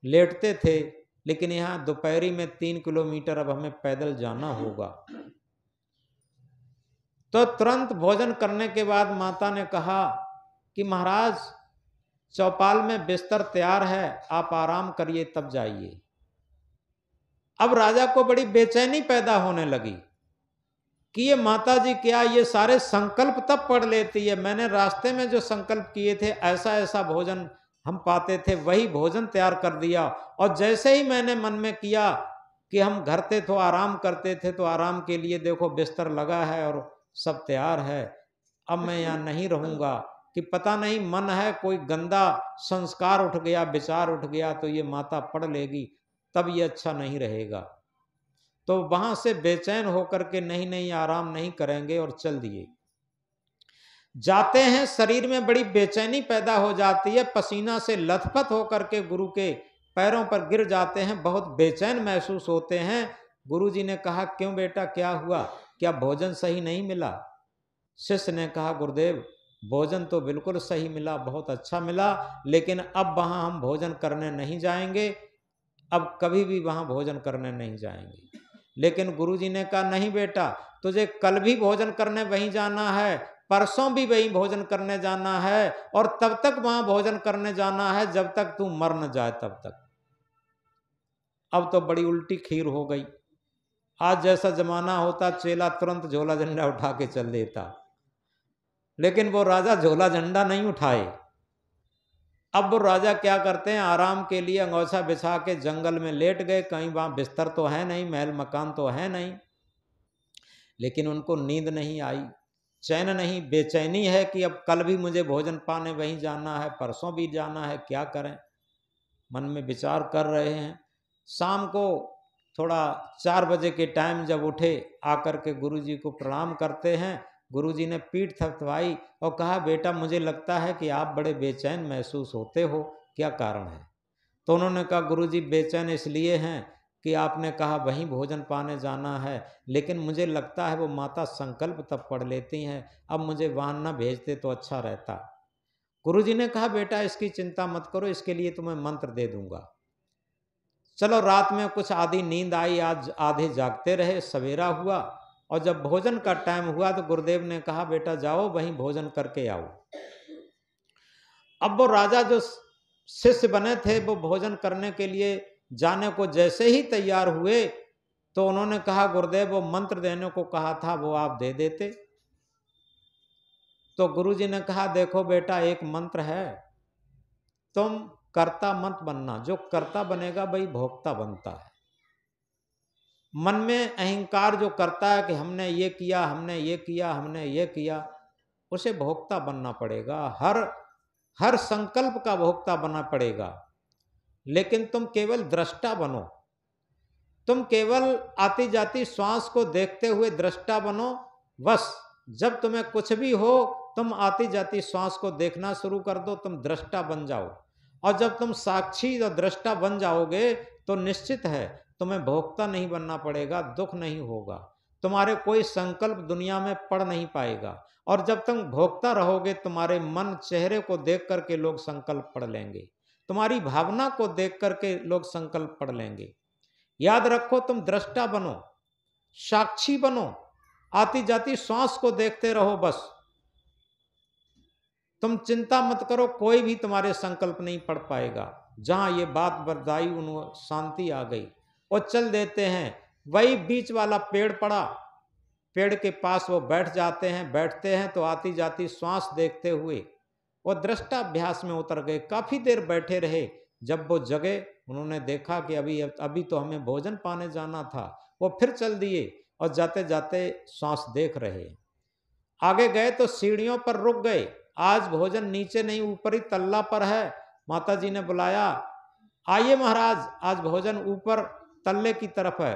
लेटते थे, लेकिन यहाँ दोपहरी में 3 किलोमीटर अब हमें पैदल जाना होगा। तो तुरंत भोजन करने के बाद माता ने कहा कि महाराज चौपाल में बिस्तर तैयार है, आप आराम करिए तब जाइए। अब राजा को बड़ी बेचैनी पैदा होने लगी कि ये माता जी क्या ये सारे संकल्प तब पढ़ लेती है, मैंने रास्ते में जो संकल्प किए थे ऐसा ऐसा भोजन हम पाते थे वही भोजन तैयार कर दिया, और जैसे ही मैंने मन में किया कि हम घर थे तो आराम करते थे तो आराम के लिए देखो बिस्तर लगा है और सब तैयार है, अब मैं यहाँ नहीं रहूँगा कि पता नहीं मन है कोई गंदा संस्कार उठ गया, विचार उठ गया तो ये माता पढ़ लेगी तब ये अच्छा नहीं रहेगा। तो वहां से बेचैन होकर के नहीं नहीं आराम नहीं करेंगे और चल दिए। जाते हैं शरीर में बड़ी बेचैनी पैदा हो जाती है, पसीना से लथपथ होकर के गुरु के पैरों पर गिर जाते हैं, बहुत बेचैन महसूस होते हैं। गुरुजी ने कहा क्यों बेटा क्या हुआ, क्या भोजन सही नहीं मिला? शिष्य ने कहा गुरुदेव भोजन तो बिल्कुल सही मिला, बहुत अच्छा मिला, लेकिन अब वहां हम भोजन करने नहीं जाएंगे, अब कभी भी वहां भोजन करने नहीं जाएंगे। लेकिन गुरुजी ने कहा नहीं बेटा तुझे कल भी भोजन करने वहीं जाना है, परसों भी वहीं भोजन करने जाना है, और तब तक वहां भोजन करने जाना है जब तक तू मर न जाए तब तक। अब तो बड़ी उल्टी खीर हो गई। आज जैसा जमाना होता चेला तुरंत झोला झंडा उठा के चल देता, लेकिन वो राजा झोला झंडा नहीं उठाए। अब वो राजा क्या करते हैं, आराम के लिए अंगोछा बिछा के जंगल में लेट गए, कहीं वहां बिस्तर तो है नहीं, महल मकान तो है नहीं, लेकिन उनको नींद नहीं आई, चैन नहीं, बेचैनी है कि अब कल भी मुझे भोजन पाने वहीं जाना है, परसों भी जाना है, क्या करें, मन में विचार कर रहे हैं। शाम को थोड़ा 4 बजे के टाइम जब उठे, आकर के गुरुजी को प्रणाम करते हैं। गुरुजी ने पीठ थपथपाई और कहा बेटा मुझे लगता है कि आप बड़े बेचैन महसूस होते हो, क्या कारण है? तो उन्होंने कहा गुरुजी बेचैन इसलिए हैं कि आपने कहा वहीं भोजन पाने जाना है, लेकिन मुझे लगता है वो माता संकल्प तब पढ़ लेती हैं, अब मुझे वहां ना भेजते तो अच्छा रहता। गुरुजी ने कहा बेटा इसकी चिंता मत करो, इसके लिए तुम्हें मंत्र दे दूंगा। चलो रात में कुछ आधी नींद आई, आज आधे जागते रहे, सवेरा हुआ और जब भोजन का टाइम हुआ तो गुरुदेव ने कहा बेटा जाओ वहीं भोजन करके आओ। अब वो राजा जो शिष्य बने थे वो भोजन करने के लिए जाने को जैसे ही तैयार हुए तो उन्होंने कहा गुरुदेव वो मंत्र देने को कहा था वो आप दे देते। तो गुरुजी ने कहा देखो बेटा एक मंत्र है, तुम कर्ता मत बनना, जो कर्ता बनेगा वही भोक्ता बनता है। मन में अहंकार जो करता है कि हमने ये किया, हमने ये किया, हमने ये किया, उसे भोक्ता बनना पड़ेगा, हर संकल्प का भोक्ता बनना पड़ेगा। लेकिन तुम केवल दृष्टा बनो, तुम केवल आती जाती श्वास को देखते हुए दृष्टा बनो। बस जब तुम्हें कुछ भी हो तुम आती जाती श्वास को देखना शुरू कर दो, तुम दृष्टा बन जाओ। और जब तुम साक्षी और दृष्टा बन जाओगे तो निश्चित है तुम्हें भोक्ता नहीं बनना पड़ेगा, दुख नहीं होगा, तुम्हारे कोई संकल्प दुनिया में पड़ नहीं पाएगा। और जब तुम भोक्ता रहोगे तुम्हारे मन चेहरे को देख करके लोग संकल्प पढ़ लेंगे, तुम्हारी भावना को देख करके लोग संकल्प पढ़ लेंगे। याद रखो तुम दृष्टा बनो, साक्षी बनो, आती जाती श्वास को देखते रहो, बस तुम चिंता मत करो, कोई भी तुम्हारे संकल्प नहीं पढ़ पाएगा। जहां ये बात बरदाई उन्हें शांति आ गई और चल देते हैं। वही बीच वाला पेड़ पड़ा, पेड़ के पास वो बैठ जाते हैं, बैठते हैं तो आती जाती श्वास देखते हुए वो दृष्टाभ्यास में उतर गए। काफी देर बैठे रहे, जब वो जगे उन्होंने देखा कि अभी तो हमें भोजन पाने जाना था। वो फिर चल दिए और जाते जाते श्वास देख रहे। आगे गए तो सीढ़ियों पर रुक गए, आज भोजन नीचे नहीं ऊपर ही तल्ला पर है। माता जी ने बुलाया, आइए महाराज आज भोजन ऊपर तल्ले की तरफ है।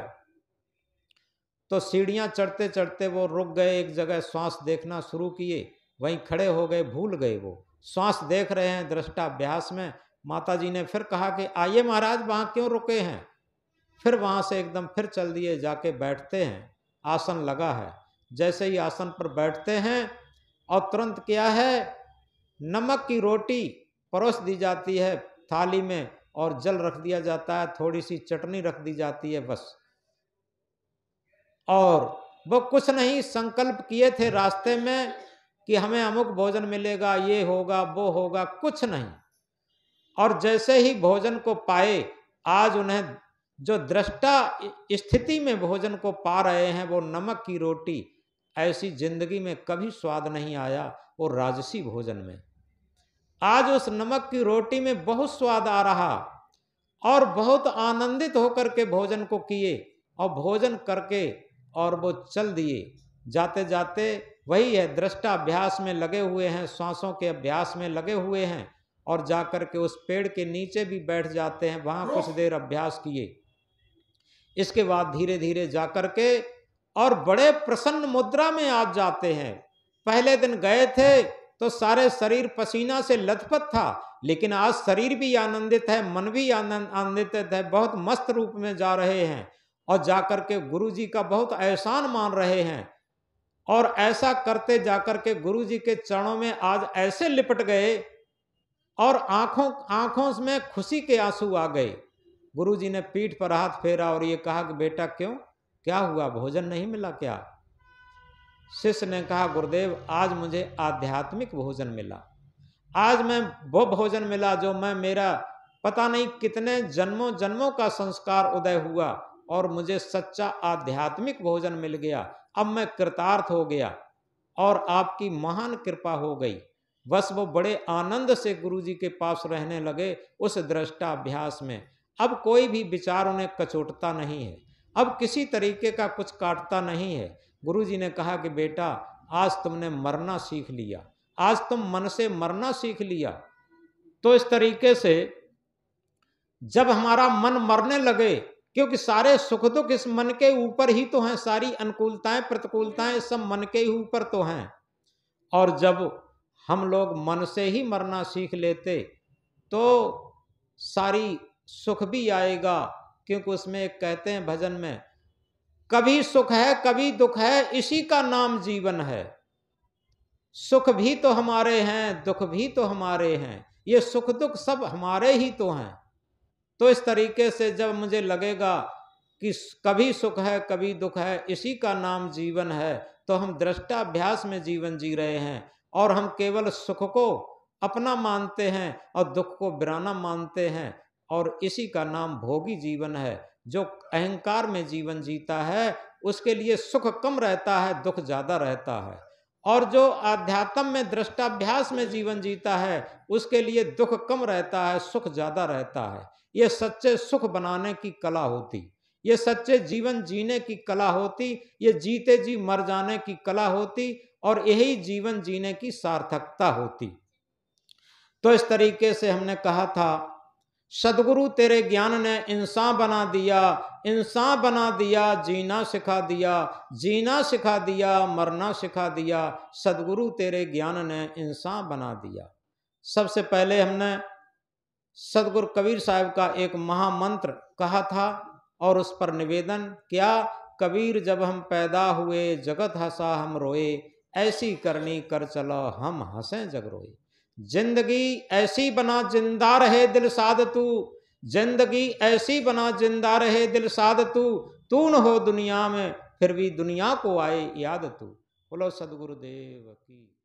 तो सीढ़ियां चढ़ते चढ़ते वो रुक गए, एक जगह श्वास देखना शुरू किए, वहीं खड़े हो गए, भूल गए, वो श्वास देख रहे हैं दृष्टाभ्यास में। माता जी ने फिर कहा कि आइए महाराज वहां क्यों रुके हैं? फिर वहाँ से एकदम फिर चल दिए, जाके बैठते हैं, आसन लगा है। जैसे ही आसन पर बैठते हैं और तुरंत क्या है, नमक की रोटी परोस दी जाती है थाली में और जल रख दिया जाता है, थोड़ी सी चटनी रख दी जाती है बस। और वो कुछ नहीं संकल्प किए थे रास्ते में कि हमें अमुक भोजन मिलेगा, ये होगा वो होगा, कुछ नहीं। और जैसे ही भोजन को पाए, आज उन्हें जो दृष्टा स्थिति में भोजन को पा रहे हैं, वो नमक की रोटी, ऐसी जिंदगी में कभी स्वाद नहीं आया वो राजसी भोजन में। आज उस नमक की रोटी में बहुत स्वाद आ रहा और बहुत आनंदित होकर के भोजन को किए और भोजन करके और वो चल दिए। जाते जाते वही है, दृष्टा अभ्यास में लगे हुए हैं, श्वासों के अभ्यास में लगे हुए हैं और जाकर के उस पेड़ के नीचे भी बैठ जाते हैं, वहां कुछ देर अभ्यास किए। इसके बाद धीरे धीरे जाकर के और बड़े प्रसन्न मुद्रा में आ जाते हैं। पहले दिन गए थे तो सारे शरीर पसीना से लथपथ था, लेकिन आज शरीर भी आनंदित है, मन भी आनंदित है, बहुत मस्त रूप में जा रहे हैं और जाकर के गुरु जी का बहुत एहसान मान रहे हैं। और ऐसा करते जाकर के गुरु जी के चरणों में आज ऐसे लिपट गए और आंखों में खुशी के आंसू आ गए। गुरु जी ने पीठ पर हाथ फेरा और ये कहा कि बेटा क्यों, क्या हुआ, भोजन नहीं मिला क्या? शिष्य ने कहा गुरुदेव आज मुझे आध्यात्मिक भोजन मिला, आज मैं वो भोजन मिला जो मैं मेरा पता नहीं कितने जन्मों जन्मों का संस्कार उदय हुआ और मुझे सच्चा आध्यात्मिक भोजन मिल गया। अब मैं कृतार्थ हो गया और आपकी महान कृपा हो गई। बस वो बड़े आनंद से गुरु जी के पास रहने लगे उस दृष्टा अभ्यास में। अब कोई भी विचार उन्हें कचोटता नहीं है, अब किसी तरीके का कुछ काटता नहीं है। गुरु जी ने कहा कि बेटा आज तुमने मरना सीख लिया, आज तुम मन से मरना सीख लिया। तो इस तरीके से जब हमारा मन मरने लगे, क्योंकि सारे सुख दुख इस मन के ऊपर ही तो हैं, सारी अनुकूलताएं प्रतिकूलताएं सब मन के ही ऊपर तो हैं। और जब हम लोग मन से ही मरना सीख लेते तो सारी सुख भी आएगा, क्योंकि उसमें एक कहते हैं भजन में, कभी सुख है कभी दुख है इसी का नाम जीवन है। सुख भी तो हमारे हैं, दुख भी तो हमारे हैं, ये सुख दुख सब हमारे ही तो हैं। तो इस तरीके से जब मुझे लगेगा कि कभी सुख है कभी दुख है इसी का नाम जीवन है, तो हम दृष्टाभ्यास में जीवन जी रहे हैं और हम केवल सुख को अपना मानते हैं और दुख को बिराना मानते हैं, और इसी का नाम भोगी जीवन है। जो अहंकार में जीवन जीता है उसके लिए सुख कम रहता है, दुख ज्यादा रहता है, और जो आध्यात्म में दृष्टाभ्यास में जीवन जीता है उसके लिए दुख कम रहता है, सुख ज्यादा रहता है। ये सच्चे सुख बनाने की कला होती, ये सच्चे जीवन जीने की कला होती, ये जीते जी मर जाने की कला होती, और यही जीवन जीने की सार्थकता होती। तो इस तरीके से हमने कहा था सदगुरु तेरे ज्ञान ने इंसान बना दिया, इंसान बना दिया, जीना सिखा दिया, जीना सिखा दिया, मरना सिखा दिया, सदगुरु तेरे ज्ञान ने इंसान बना दिया। सबसे पहले हमने सदगुरु कबीर साहब का एक महामंत्र कहा था और उस पर निवेदन क्या, कबीर जब हम पैदा हुए जगत हंसा हम रोए, ऐसी करनी कर चलो हम हंसे जग रोए। जिंदगी ऐसी बना जिंदा रहे दिल साध तू, जिंदगी ऐसी बना जिंदा रहे दिल साध तू न हो दुनिया में फिर भी दुनिया को आए याद तू। बोलो सदगुरुदेव की।